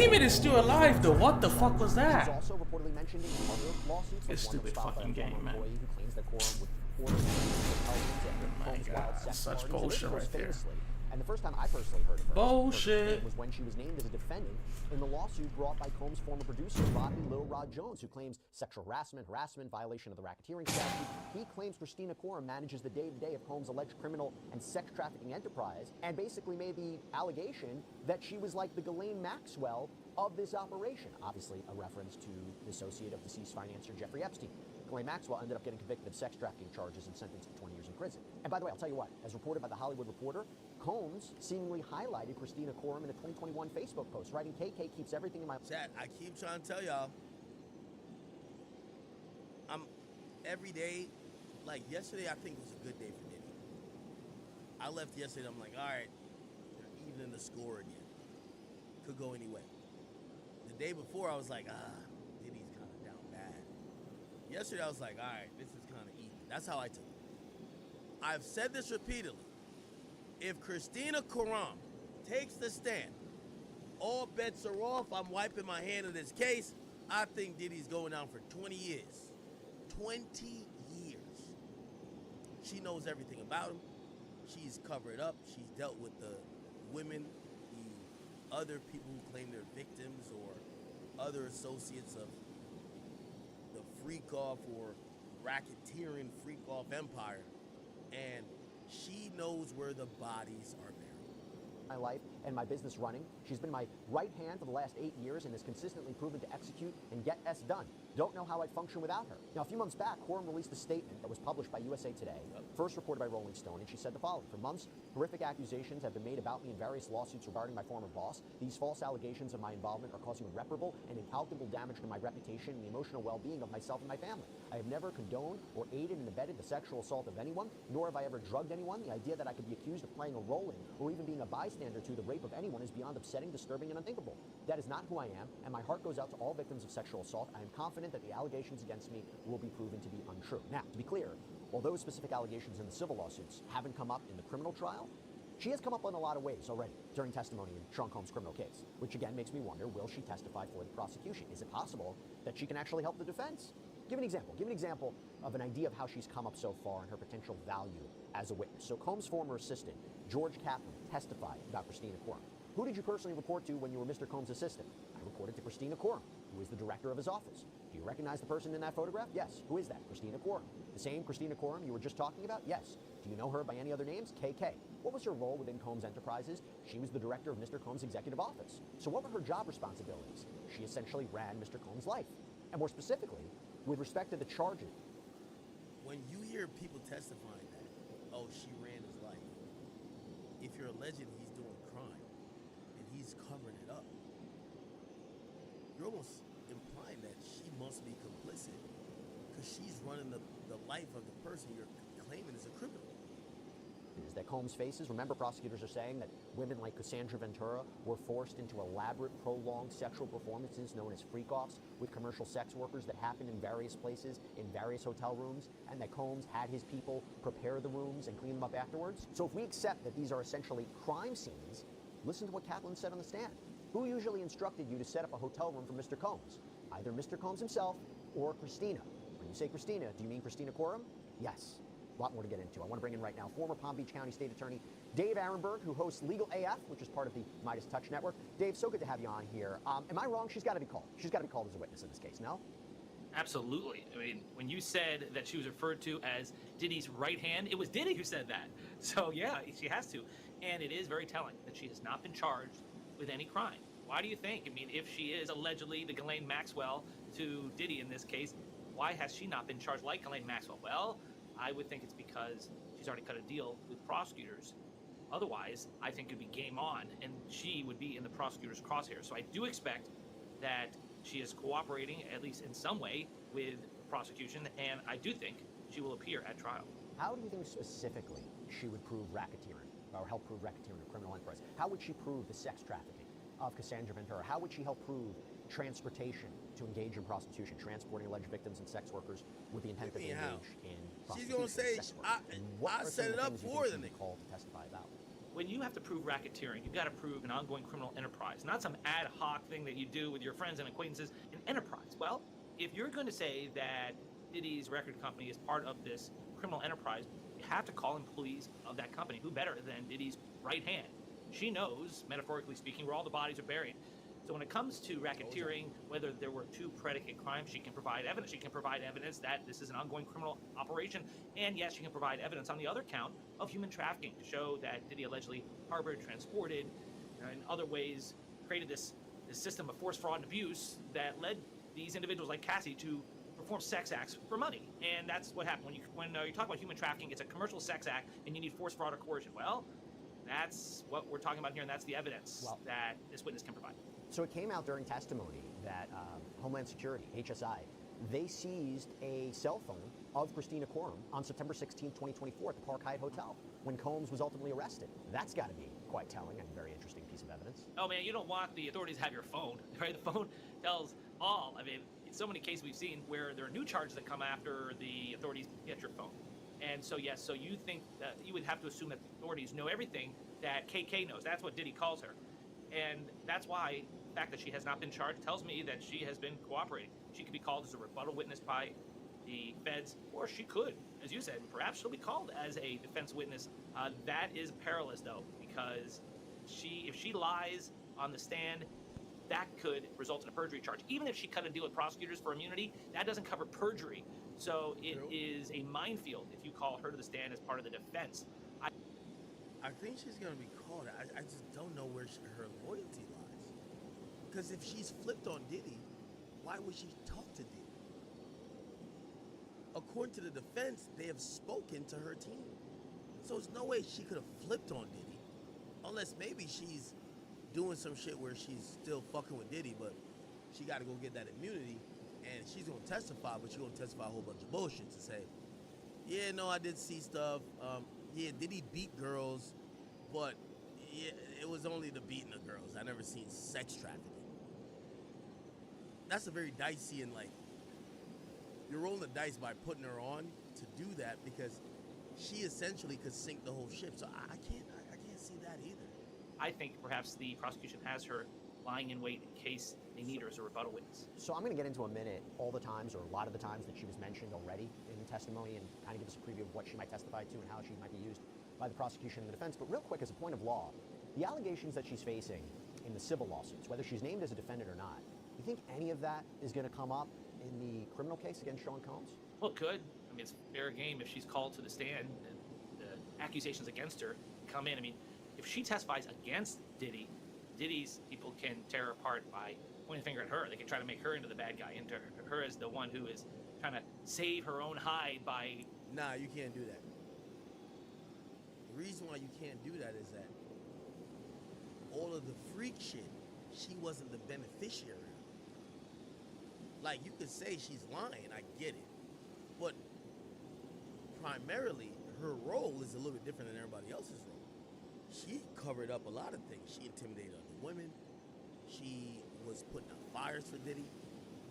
Speaker 1: teammate is still alive though. What the fuck was
Speaker 7: She's
Speaker 1: that?
Speaker 7: also reportedly mentioned in other lawsuits,
Speaker 1: This
Speaker 7: like one
Speaker 1: stupid
Speaker 7: that was filed by
Speaker 1: fucking
Speaker 7: a former
Speaker 1: game, man.
Speaker 7: employee who claims that Corum would order hotel rooms at
Speaker 1: Oh my
Speaker 7: Combs'
Speaker 1: God,
Speaker 7: wild sex
Speaker 1: such
Speaker 7: parties. And
Speaker 1: bullshit
Speaker 7: this was
Speaker 1: right there.
Speaker 7: famously, and the first time I personally heard of her
Speaker 1: Bullshit.
Speaker 7: was when she was named as a defendant in the lawsuit brought by Combs' former producer, Rodney Lil Rod Jones, who claims sexual harassment, violation of the racketeering statute. He claims Christina Corum manages the day-to-day of Combs' alleged criminal and sex trafficking enterprise, and basically made the allegation that she was like the Ghislaine Maxwell of this operation. Obviously, a reference to the associate of deceased financier Jeffrey Epstein. Ghislaine Maxwell ended up getting convicted of sex trafficking charges and sentenced to 20 years in prison. And by the way, I'll tell you what, as reported by The Hollywood Reporter, Combs seemingly highlighted Christina Corum in a 2021 Facebook post, writing, "KK keeps everything in my..."
Speaker 2: Chat, I keep trying to tell y'all, I'm every day, like yesterday I think was a good day for Diddy. I left yesterday, I'm like, all right, they're evening the score again. Could go any way. The day before I was like, Diddy's kind of down bad. Yesterday I was like, all right, this is kind of even. That's how I took it. I've said this repeatedly. If Christina Corum takes the stand, all bets are off. I'm wiping my hand in this case. I think Diddy's going down for 20 years. 20 years. She knows everything about him. She's covered up. She's dealt with the women, the other people who claim they're victims or other associates of the freak-off or racketeering freak-off empire. And she knows where the bodies are buried.
Speaker 7: My life and my business running. She's been my right hand for the last 8 years and has consistently proven to execute and get S done. Don't know how I'd function without her. Now, a few months back, Corum released a statement that was published by USA Today, first reported by Rolling Stone, and she said the following: "For months, horrific accusations have been made about me in various lawsuits regarding my former boss. These false allegations of my involvement are causing irreparable and incalculable damage to my reputation and the emotional well-being of myself and my family. I have never condoned or aided and abetted the sexual assault of anyone, nor have I ever drugged anyone. The idea that I could be accused of playing a role in or even being a bystander to the rape of anyone is beyond upsetting, disturbing, and unthinkable. That is not who I am, and my heart goes out to all victims of sexual assault. I am confident that the allegations against me will be proven to be untrue." Now, to be clear, while those specific allegations in the civil lawsuits haven't come up in the criminal trial, she has come up in a lot of ways already during testimony in Sean Combs' criminal case, which again makes me wonder, will she testify for the prosecution? Is it possible that she can actually help the defense? Give an example. Give an example of an idea of how she's come up so far and her potential value as a witness. So Combs' former assistant, George Kaplan, testified about Christina Corum. "Who did you personally report to when you were Mr. Combs' assistant?" "I reported to Christina Corum, who is the director of his office." "Do you recognize the person in that photograph?" "Yes." "Who is that?" "Christina Corum." "The same Christina Corum you were just talking about?" "Yes." "Do you know her by any other names?" "KK." "What was her role within Combs Enterprises?" "She was the director of Mr. Combs' executive office." "So what were her job responsibilities?" "She essentially ran Mr. Combs' life." And more specifically, with respect to the charges.
Speaker 2: When you hear people testifying that, oh, she ran his life, if you're alleging he's doing crime and he's covering it up, you're almost implying that she must be complicit because she's running the life of the person you're claiming is a criminal.
Speaker 7: Is that Combs faces. Remember, prosecutors are saying that women like Cassandra Ventura were forced into elaborate, prolonged sexual performances known as freak-offs with commercial sex workers that happened in various places, in various hotel rooms, and that Combs had his people prepare the rooms and clean them up afterwards. So if we accept that these are essentially crime scenes, listen to what Kaplan said on the stand. "Who usually instructed you to set up a hotel room for Mr. Combs? Either Mr. Combs himself or Christina." When you say Christina, do you mean Christina Corum? Yes. A lot more to get into. I want to bring in right now former Palm Beach County State Attorney Dave Arenberg, who hosts Legal AF, which is part of the Midas Touch Network. Dave, so good to have you on here. Am I wrong? She's got to be called. She's got to be called as a witness in this case, no?
Speaker 8: Absolutely. I mean, when you said that she was referred to as Diddy's right hand, it was Diddy who said that. So yeah, she has to. And it is very telling that she has not been charged with any crime. Why do you think? I mean, if she is allegedly the Ghislaine Maxwell to Diddy in this case, why has she not been charged like Ghislaine Maxwell? Well, I would think it's because she's already cut a deal with prosecutors. Otherwise, I think it'd be game on, and she would be in the prosecutor's crosshairs. So I do expect that she is cooperating, at least in some way, with the prosecution, and I do think she will appear at trial.
Speaker 7: How do you think specifically she would prove racketeering, or help prove racketeering of criminal enterprise? How would she prove the sex trafficking of Cassandra Ventura? How would she help prove transportation to engage in prostitution, transporting alleged victims and sex workers with the intent that they engage in prostitution?
Speaker 2: She's gonna say,
Speaker 7: sex work?
Speaker 2: I set it up for them.
Speaker 7: Called to testify about.
Speaker 8: when you have to prove racketeering, you've got to prove an ongoing criminal enterprise, not some ad hoc thing that you do with your friends and acquaintances. An enterprise. Well, if you're going to say that Diddy's record company is part of this criminal enterprise, you have to call employees of that company. Who better than Diddy's right hand? She knows, metaphorically speaking, where all the bodies are buried. So when it comes to racketeering, whether there were 2 predicate crimes, she can provide evidence. She can provide evidence that this is an ongoing criminal operation. And yes, she can provide evidence on the other count of human trafficking to show that Diddy allegedly harbored, transported, and in other ways created this system of force, fraud, and abuse that led these individuals like Cassie to perform sex acts for money. And that's what happened. When you talk about human trafficking, it's a commercial sex act, and you need force, fraud, or coercion. Well, that's what we're talking about here, and that's the evidence that this witness can provide.
Speaker 7: So it came out during testimony that Homeland Security, HSI, they seized a cell phone of Christina Quorum on September 16, 2024 at the Park Hyatt Hotel when Combs was ultimately arrested. That's got to be quite telling and a very interesting piece of evidence.
Speaker 8: Oh man, you don't want the authorities to have your phone, right? The phone tells all. I mean, in so many cases we've seen where there are new charges that come after the authorities get your phone. And so, yes, so you think that you would have to assume that the authorities know everything that KK knows. That's what Diddy calls her. And that's why the fact that she has not been charged tells me that she has been cooperating. She could be called as a rebuttal witness by the feds, or she could, as you said, perhaps she'll be called as a defense witness. That is perilous, though, because if she lies on the stand, that could result in a perjury charge. Even if she cut a deal with prosecutors for immunity, that doesn't cover perjury. So it is a minefield if you call her to the stand as part of the defense.
Speaker 2: I think she's going to be called. I just don't know where her loyalty lies. Because if she's flipped on Diddy, why would she talk to Diddy? According to the defense, they have spoken to her team. So there's no way she could have flipped on Diddy. Unless maybe she's doing some shit where she's still fucking with Diddy, but she got to go get that immunity. And she's going to testify, but she's going to testify a whole bunch of bullshit to say, yeah, no, I did see stuff. Yeah, Diddy beat girls, but yeah, it was only the beating of girls. I never seen sex trafficking. That's a very dicey and you're rolling the dice by putting her on to do that because she essentially could sink the whole ship. So I can't see that either.
Speaker 8: I think perhaps the prosecution has her lying in wait in case they need her as a rebuttal witness.
Speaker 7: So I'm going to get into a minute all the times, or a lot of the times, that she was mentioned already in testimony and kind of give us a preview of what she might testify to and how she might be used by the prosecution and the defense. But real quick, as a point of law, the allegations that she's facing in the civil lawsuits, whether she's named as a defendant or not, you think any of that is going to come up in the criminal case against Sean Combs?
Speaker 8: Well, it could. I mean, it's fair game if she's called to the stand and the accusations against her come in. I mean, if she testifies against Diddy, Diddy's people can tear her apart by pointing a finger at her. They can try to make her into the bad guy, into her as the one who is trying to save her own hide by...
Speaker 2: Nah, you can't do that. The reason why you can't do that is that all of the freak shit, she wasn't the beneficiary. Like, you could say she's lying, I get it. But primarily, her role is a little bit different than everybody else's role. She covered up a lot of things. She intimidated other women. She was putting out fires for Diddy.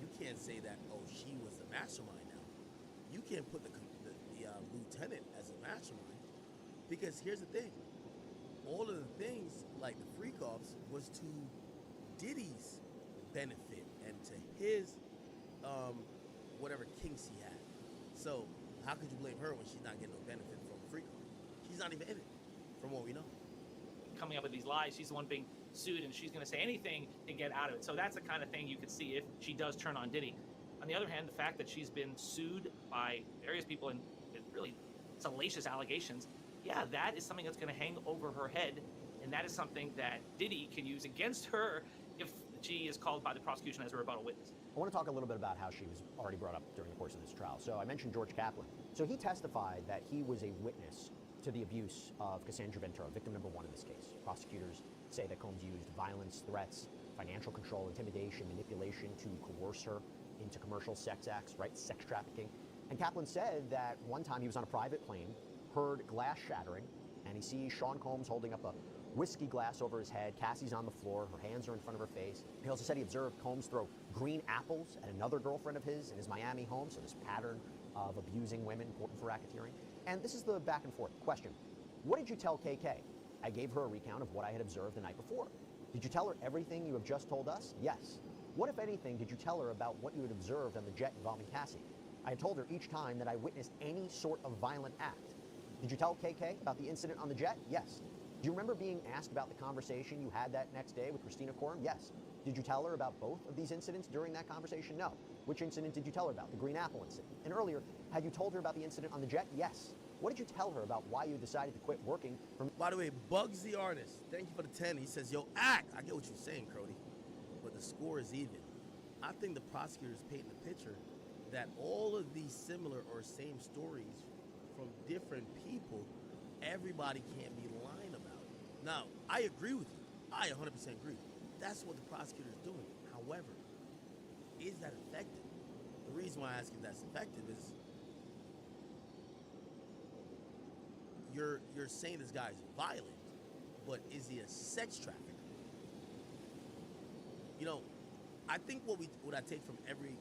Speaker 2: You can't say that, oh, she was the mastermind now. You can't put the lieutenant as a mastermind. Because here's the thing. All of the things, like the freak offs, was to Diddy's benefit and to his whatever kinks he had. So how could you blame her when she's not getting no benefit from freak off? She's not even in it, from what we know.
Speaker 8: Coming up with these lies, she's the one being sued, and she's going to say anything to get out of it. So that's the kind of thing you could see if she does turn on Diddy. On the other hand, the fact that she's been sued by various people and with really salacious allegations, yeah, that is something that's going to hang over her head, and that is something that Diddy can use against her if she is called by the prosecution as a rebuttal witness.
Speaker 7: I want to talk a little bit about how she was already brought up during the course of this trial. So I mentioned George Kaplan. So he testified that he was a witness to the abuse of Cassandra Ventura, victim number one in this case. Prosecutors say that Combs used violence, threats, financial control, intimidation, manipulation to coerce her into commercial sex acts, right? Sex trafficking. And Kaplan said that one time he was on a private plane, heard glass shattering, and he sees Sean Combs holding up a whiskey glass over his head. Cassie's on the floor. Her hands are in front of her face. He also said he observed Combs throw green apples at another girlfriend of his in his Miami home. So this pattern of abusing women, important for racketeering. And this is the back and forth question. What did you tell KK? I gave her a recount of what I had observed the night before. Did you tell her everything you have just told us? Yes. What, if anything, did you tell her about what you had observed on the jet involving Cassie? I had told her each time that I witnessed any sort of violent act. Did you tell KK about the incident on the jet? Yes. Do you remember being asked about the conversation you had that next day with Christina Coram? Yes. Did you tell her about both of these incidents during that conversation? No. Which incident did you tell her about? The Green Apple incident. And earlier, had you told her about the incident on the jet? Yes. What did you tell her about why you decided to quit working from...
Speaker 2: By the way, Bugs the artist, thank you for the 10. He says, yo, act. I get what you're saying, Crody, but the score is even. I think the prosecutor is painting the picture that all of these similar or same stories from different people, everybody can't be lying about it. Now, I agree with you. I 100% agree. That's what the prosecutor is doing. However, is that effective? The reason why I ask if that's effective is you're saying this guy's violent, but is he a sex trafficker? You know, I think what I take from every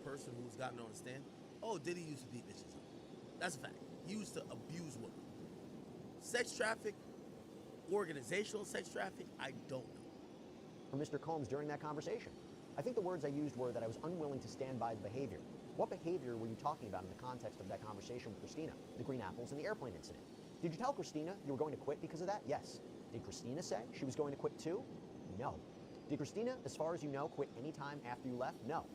Speaker 2: person who's gotten on the stand, oh, Diddy used to beat bitches up. That's a fact. He used to abuse women. Sex traffic, organizational sex traffic, I don't know.
Speaker 7: from Mr. Combs during that conversation? I think the words I used were that I was unwilling to stand by the behavior. What behavior were you talking about in the context of that conversation with Christina, the green apples and the airplane incident? Did you tell Christina you were going to quit because of that? Yes. Did Christina say she was going to quit too? No. Did Christina, as far as you know, quit any time after you left? No.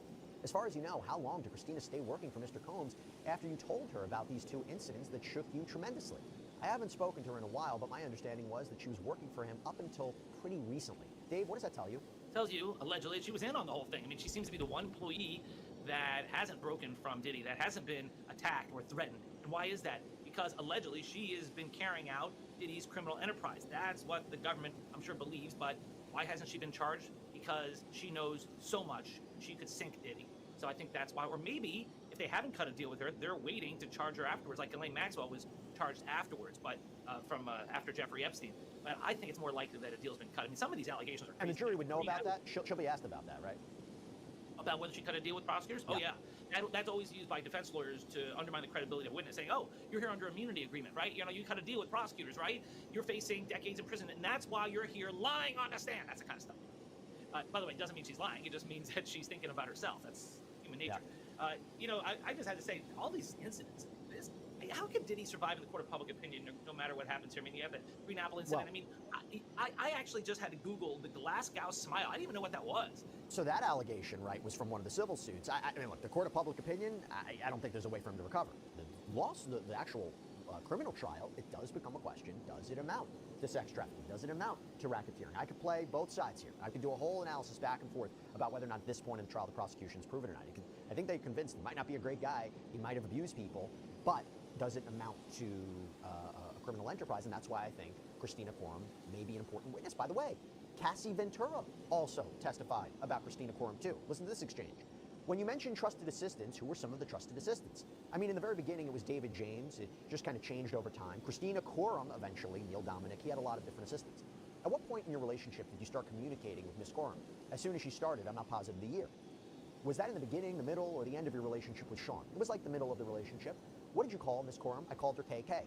Speaker 7: As far as you know, how long did Christina stay working for Mr. Combs after you told her about these two incidents that shook you tremendously? I haven't spoken to her in a while, but my understanding was that she was working for him up until pretty recently. Dave, what does that tell you?
Speaker 8: Tells you, allegedly, she was in on the whole thing. I mean, she seems to be the one employee that hasn't broken from Diddy, that hasn't been attacked or threatened. And why is that? Because allegedly she has been carrying out Diddy's criminal enterprise. That's what the government, I'm sure, believes, but why hasn't she been charged? Because she knows so much she could sink Diddy. So I think that's why. Or maybe if they haven't cut a deal with her, they're waiting to charge her afterwards, like Ghislaine Maxwell was charged afterwards, but after Jeffrey Epstein. But I think it's more likely that a deal's been cut. I mean, some of these allegations are crazy.
Speaker 7: And the jury would know about that? She'll be asked about that, right?
Speaker 8: About whether she cut a deal with prosecutors? Yeah. Oh, yeah. That's always used by defense lawyers to undermine the credibility of witness, saying, oh, you're here under immunity agreement, right? You know, you cut a deal with prosecutors, right? You're facing decades in prison, and that's why you're here lying on the stand. That's the kind of stuff. By the way, it doesn't mean she's lying. It just means that she's thinking about herself. That's human nature. Yeah. I just had to say, all these incidents, how can Diddy survive in the court of public opinion no matter what happens here? I mean, you have the Green Apple incident. Well, I mean, I actually just had to Google the Glasgow smile. I didn't even know what that was.
Speaker 7: So that allegation, right, was from one of the civil suits. I mean, look, the court of public opinion, I don't think there's a way for him to recover. The actual criminal trial, it does become a question, does it amount to sex trafficking? Does it amount to racketeering? I could play both sides here. I could do a whole analysis back and forth about whether or not at this point in the trial the prosecution's proven or not. I think they're convinced he might not be a great guy, he might have abused people, but does it amount to a criminal enterprise? And that's why I think Christina Coram may be an important witness. By the way, Cassie Ventura also testified about Christina Coram too. Listen to this exchange. When you mentioned trusted assistants, who were some of the trusted assistants? I mean, in the very beginning, it was David James. It just kind of changed over time. Christina Coram, eventually, Neil Dominic, he had a lot of different assistants. At what point in your relationship did you start communicating with Miss Coram? As soon as she started, I'm not positive the year. Was that in the beginning, the middle, or the end of your relationship with Sean? It was like the middle of the relationship. What did you call Miss Coram? I called her KK.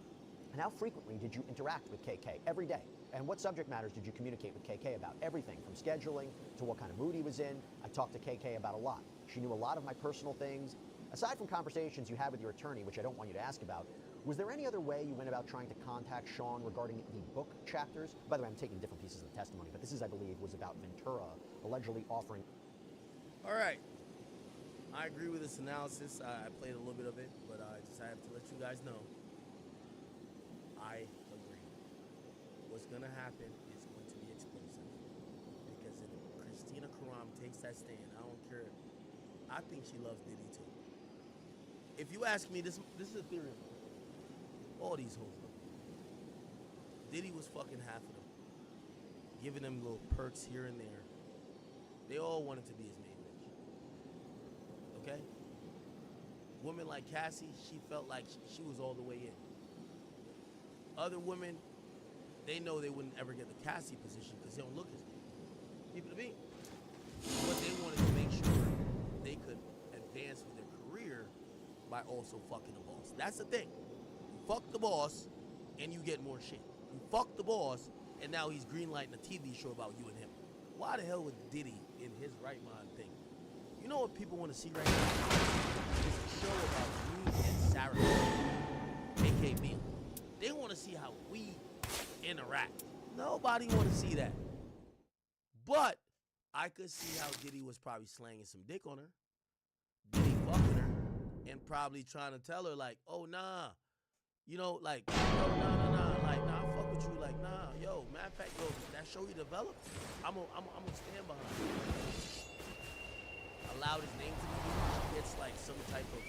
Speaker 7: And how frequently did you interact with KK? Every day. And what subject matters did you communicate with KK about? Everything from scheduling to what kind of mood he was in. I talked to KK about a lot. She knew a lot of my personal things. Aside from conversations you had with your attorney, which I don't want you to ask about, was there any other way you went about trying to contact Sean regarding the book chapters? By the way, I'm taking different pieces of the testimony, but this is, I believe, was about Ventura allegedly offering.
Speaker 2: All right. I agree with this analysis. I played a little bit of it, but I just have to let you guys know. I agree. What's going to happen is going to be explosive. Because if Christina Coram takes that stand, I don't care. I think she loves Diddy too. If you ask me, this is a theory. All these hoes love Diddy. Diddy was fucking half of them. Giving them little perks here and there. They all wanted to be his main bitch. Okay? Women like Cassie, she felt like she was all the way in. Other women, they know they wouldn't ever get the Cassie position because they don't look as good. People to be. But they wanted to make sure they could advance with their career by also fucking the boss. That's the thing. You fuck the boss and you get more shit. You fucked the boss, and now he's greenlighting a TV show about you and him. Why the hell would Diddy, in his right mind, think? You know what people want to see right now? It's a show about me and Sarah, aka me. They want to see how we interact. Nobody want to see that. But I could see how Diddy was probably slanging some dick on her. Diddy fucking her. And probably trying to tell her, like, oh, nah. You know, like, yo, nah. Like, nah, I fuck with you. Like, nah, yo, matter of fact, yo, that show you developed, I'm gonna stand behind it. Allowed his name to be used. She gets, like, some type of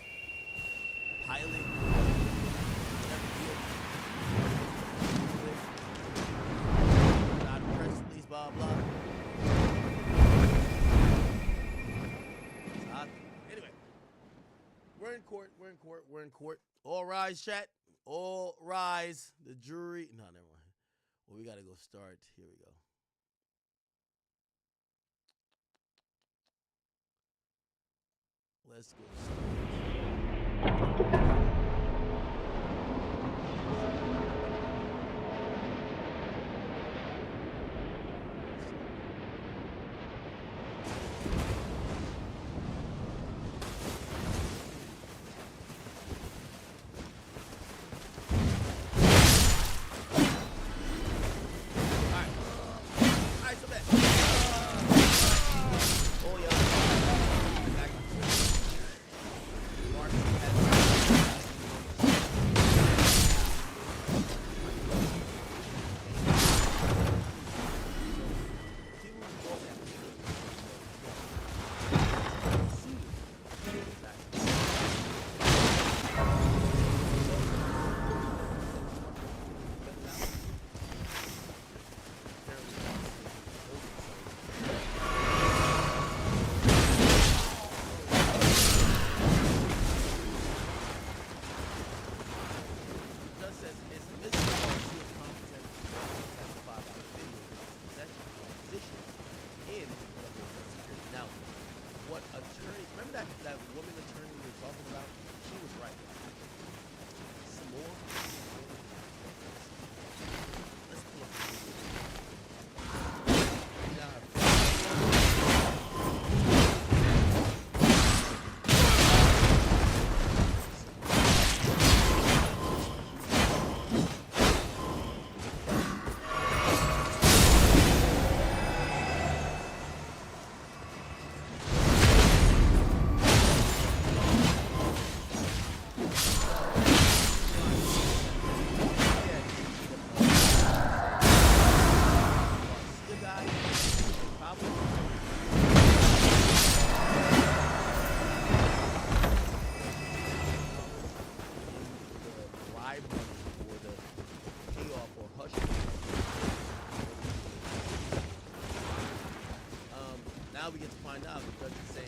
Speaker 2: pilot. Whatever deal. Not a press release, blah, blah. Anyway, we're in court. All rise, chat. All rise. The jury. No, never mind. Well, we got to go start. Here we go. Let's go start. Now we get to find out because it's saying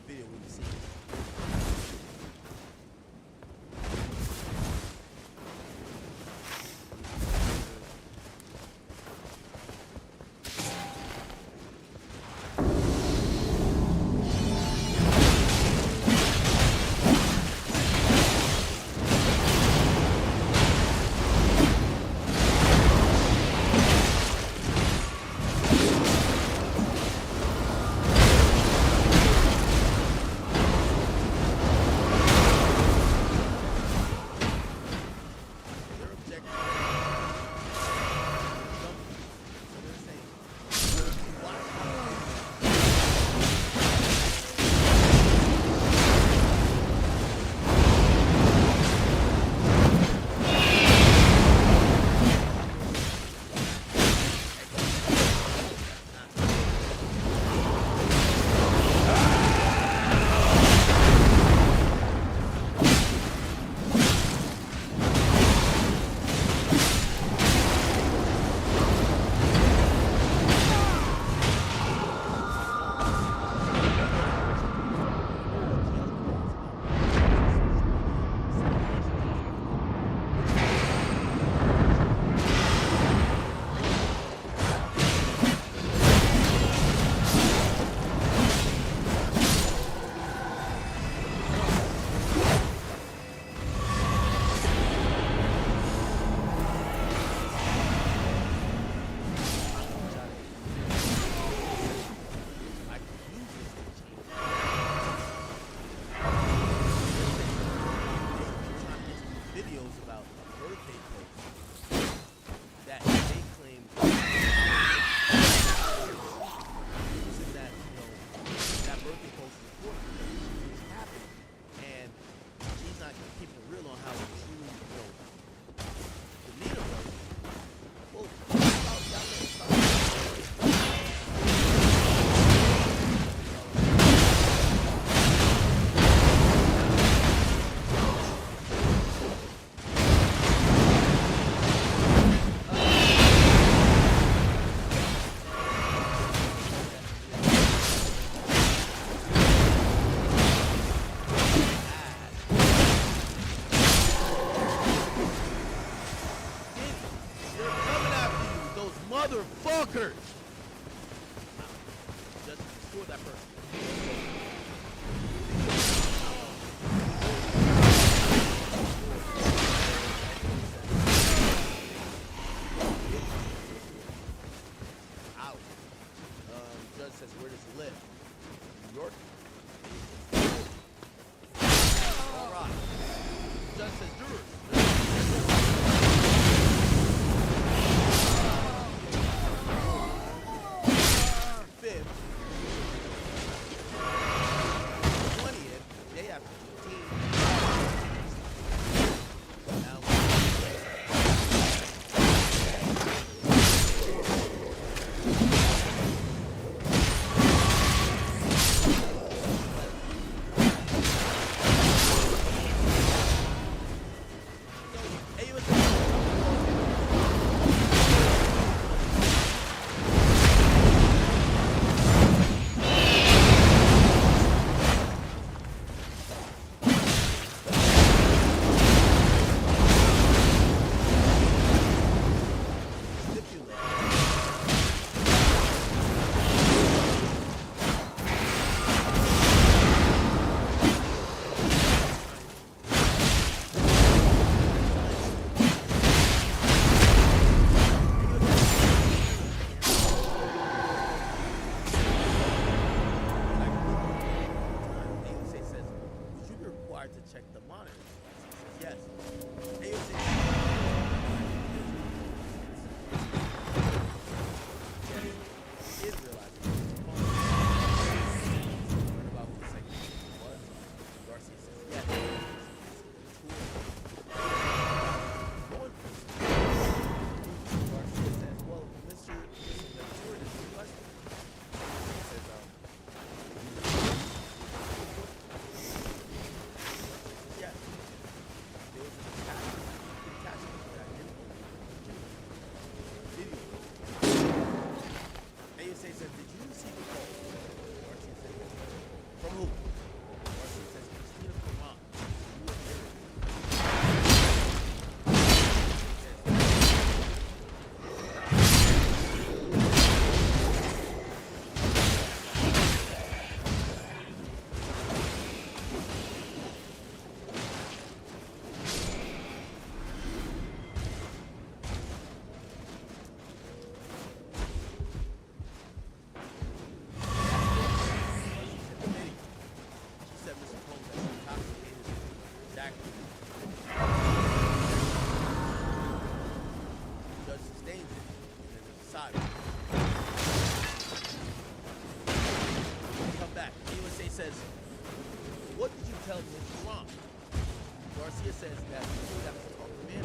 Speaker 2: video when you see it. required to check the monitor? He says, yes. AOC did realize it was his phone. Learn about who the second person was. Garcia says, yes. Garcia says, well, Mr. Ventura is requested. He says, yes. There was an attachment to that info. Video. ASA says, did you receive a call? Garcia says, yes. From who? Garcia says, Christina Perron. You were married. She said Mr. Combs has intoxicated Zachary. The judge sustains it, and then there's a sidebar. Come back. USA says, what did you tell Mr. Ron? Garcia says that you have to talk to him.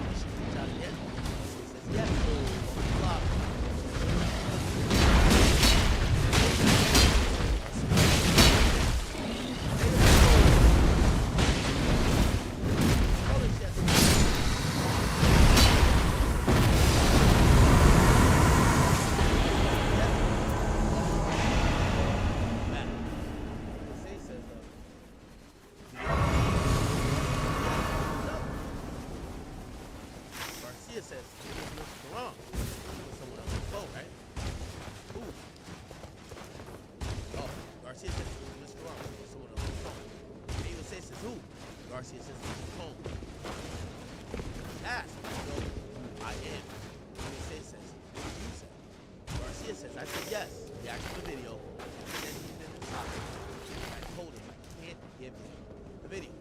Speaker 2: He should reach out again. Garcia says, yes. Blah. Garcia says, it was wrong. With someone else's phone, right? Who? Oh, Garcia says, it was wrong. With someone else's phone. AUSA says, who? Garcia says, Mr. Combs. Ask. No, I am. AUSA says, what did you say? Garcia says, I said yes. He asked for the video, and then he's been inside. I told him I can't give him the video.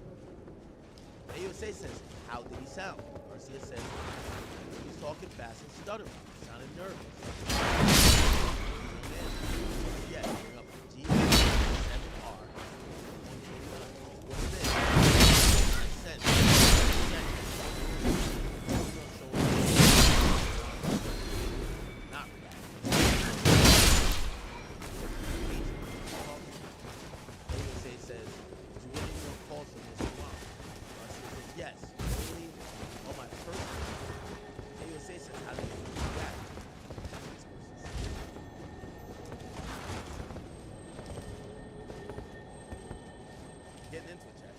Speaker 2: AUSA says, how did he sound? Garcia says, he was talking fast and stuttering. He sounded nervous. Yeah, bring up G 7R 149. What's this? I sent. Not react. AUSA says, did you get any more calls from Mr. Ron? Garcia says, yes. Only on my first AUSA says, how did you react? Getting into it, chat.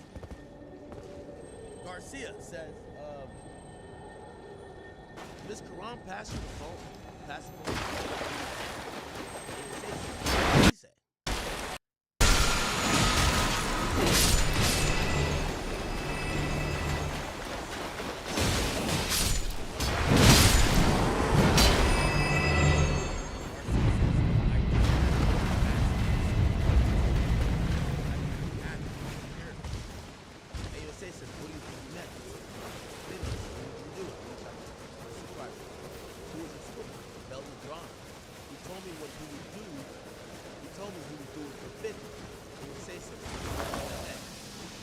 Speaker 2: Garcia says, Miss Karan passed you the phone. Pass the phone. AUSA says, what did he say? AUSA says, what do you think you meant? What did you do? He was a swimmer, Elden drama. He told me what he would do. He told me he would do it for 50. AUSA says,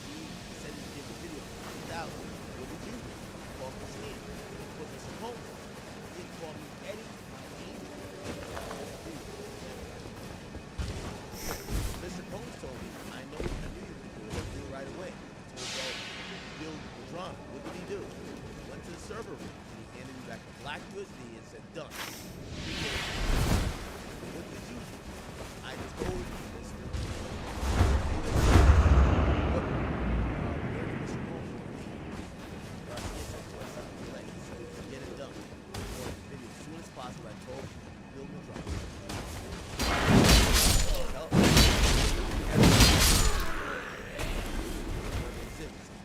Speaker 2: he said he'd give the video for 50,000. What did you do? Call Christine. Put Mr. Combs. He didn't call me Eddie. Mr. Combs told me, I knew you could do it right away. He told Bill the drama. What did he do? He went to the server room and he handed me back a black USB and said, done. What did you do? I told you, Mr. What? Where did Mr. Combs go? Garcia said to us, like he said, get it done. Or the video as soon as possible. I told Bill the drama.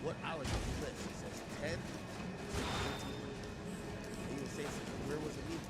Speaker 2: What hours did you list? He says 10. He would say, where was the meeting?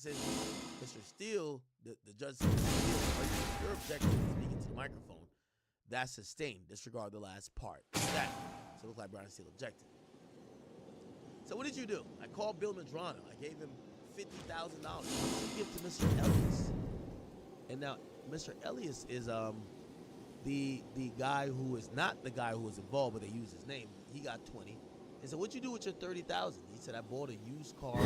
Speaker 2: says, Mr. Steele, the judge says, Steele, your objection is speaking to the microphone. That's sustained. Disregard the last part. That. So it looked like Brown and Steele objected. So what did you do? I called Bill Madrano. I gave him $50,000 to give to Mr. Elias. And now Mr. Elias is the guy who is not the guy who was involved, but they used his name. He got 20. And so what'd you do with your 30,000? He said, I bought a used car.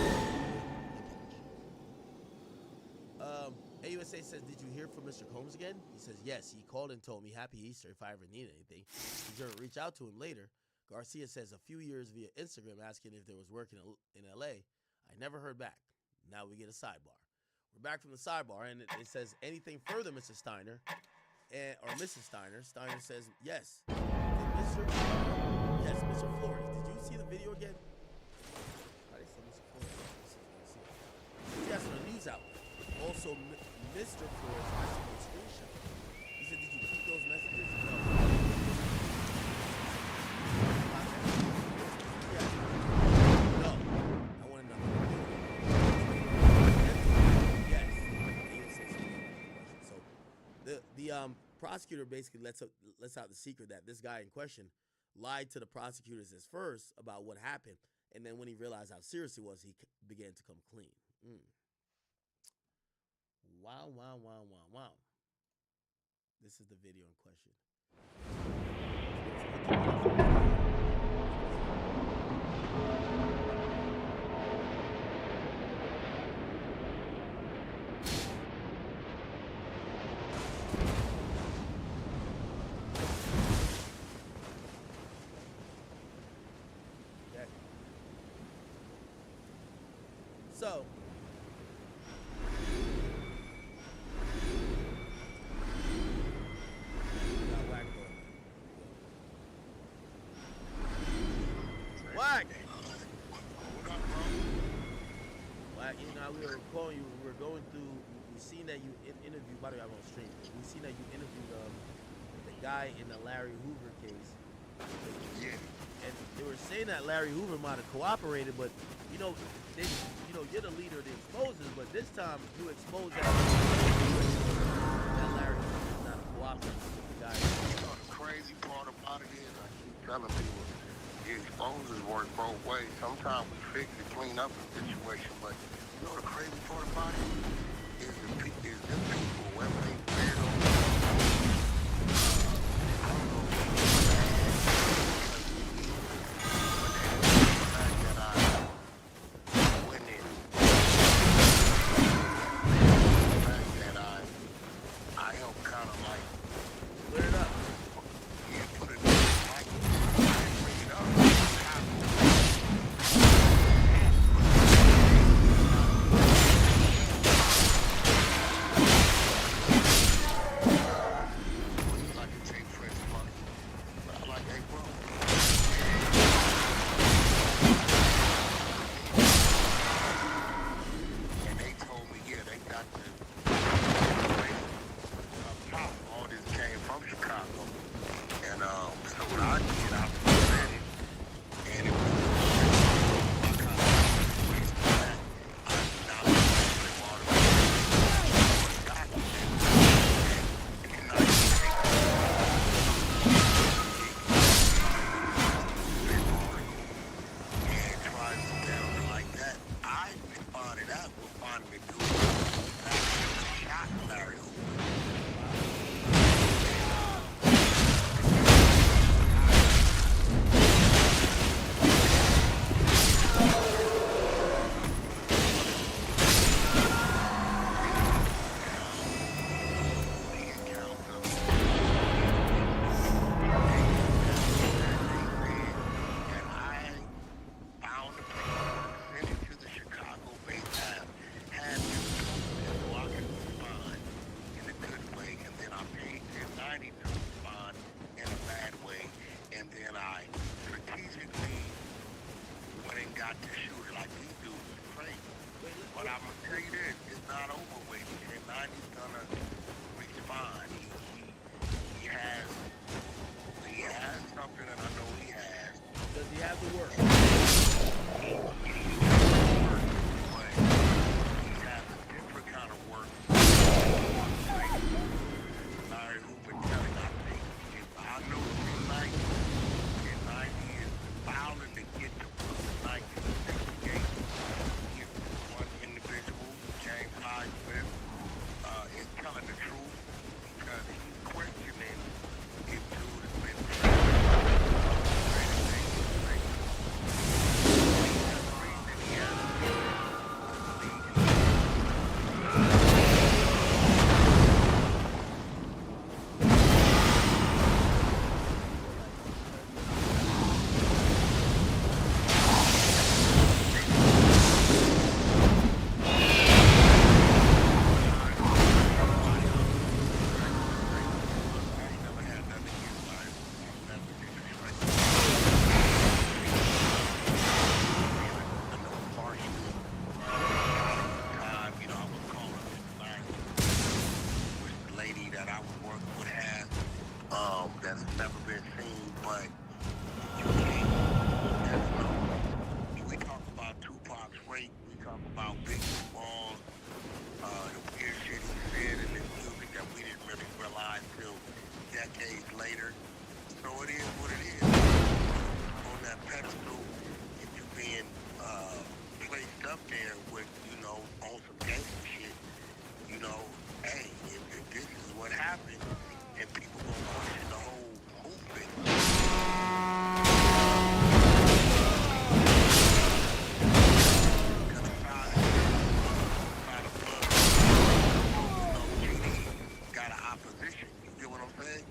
Speaker 2: AUSA says, did you hear from Mr. Combs again? He says, yes. He called and told me happy Easter if I ever need anything. He's going to reach out to him later. Garcia says a few years via Instagram asking if there was work in LA. I never heard back. Now we get a sidebar. We're back from the sidebar, and it says anything further, Mr. Steiner, or Mrs. Steiner. Steiner says yes. Mr. Flores. Did you see the video again? How did they say Mr. Flores? Yes, on a news outlet. Also, Mr. Flores has a screenshot. He said, did you keep those messages? No. No. I want to know. Yes. So the prosecutor basically lets out the secret that this guy in question lied to the prosecutors at first about what happened, and then when he realized how serious it was, he began to come clean. Wow, wow, wow, wow, wow. This is the video in question. Okay. So, we were going through, we seen that you interviewed, by the way, I'm on stream, we seen that you interviewed the guy in the Larry Hoover case. Yeah. And they were saying that Larry Hoover might have cooperated, but you're the leader of the exposers, but this time you exposed that Larry Hoover is not a cooperator with the guy.
Speaker 9: The crazy part about it is I keep telling people the exposers work both ways. Sometimes we fix it, clean up the situation, but you know the crazy part about it is them people, whether they weird or I don't know, but that I went in, the fact that I helped kind of like
Speaker 2: clear it up.
Speaker 9: Yeah, put it in like bring it up.
Speaker 2: have to work.
Speaker 9: He has that's never been seen, but you can't. There's no. We talk about Tupac's rape. We talk about Biggie Smalls, the weird shit he said in his music that we didn't really realize till decades later. So it is what it is. On that pedestal, if you being placed up there with, you know, on some gangster shit, you know, hey, if this is what happened, and people gonna question the whole movement. Got an opposition. You get what I'm saying?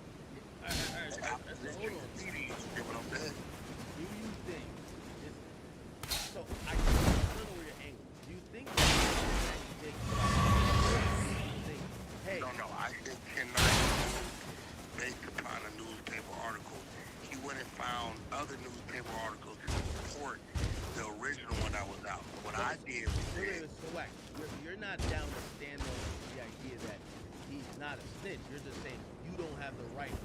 Speaker 9: Opposition. You get what I'm saying?
Speaker 2: Do you think so? I don't know where your angle. Do you think that hey,
Speaker 9: No. I think 10 based upon a newspaper article. He went and found other newspaper articles to support the original one that was out. What I did was
Speaker 2: select. You're not down to stand on the idea that he's not a snitch. You're just saying you don't have the right to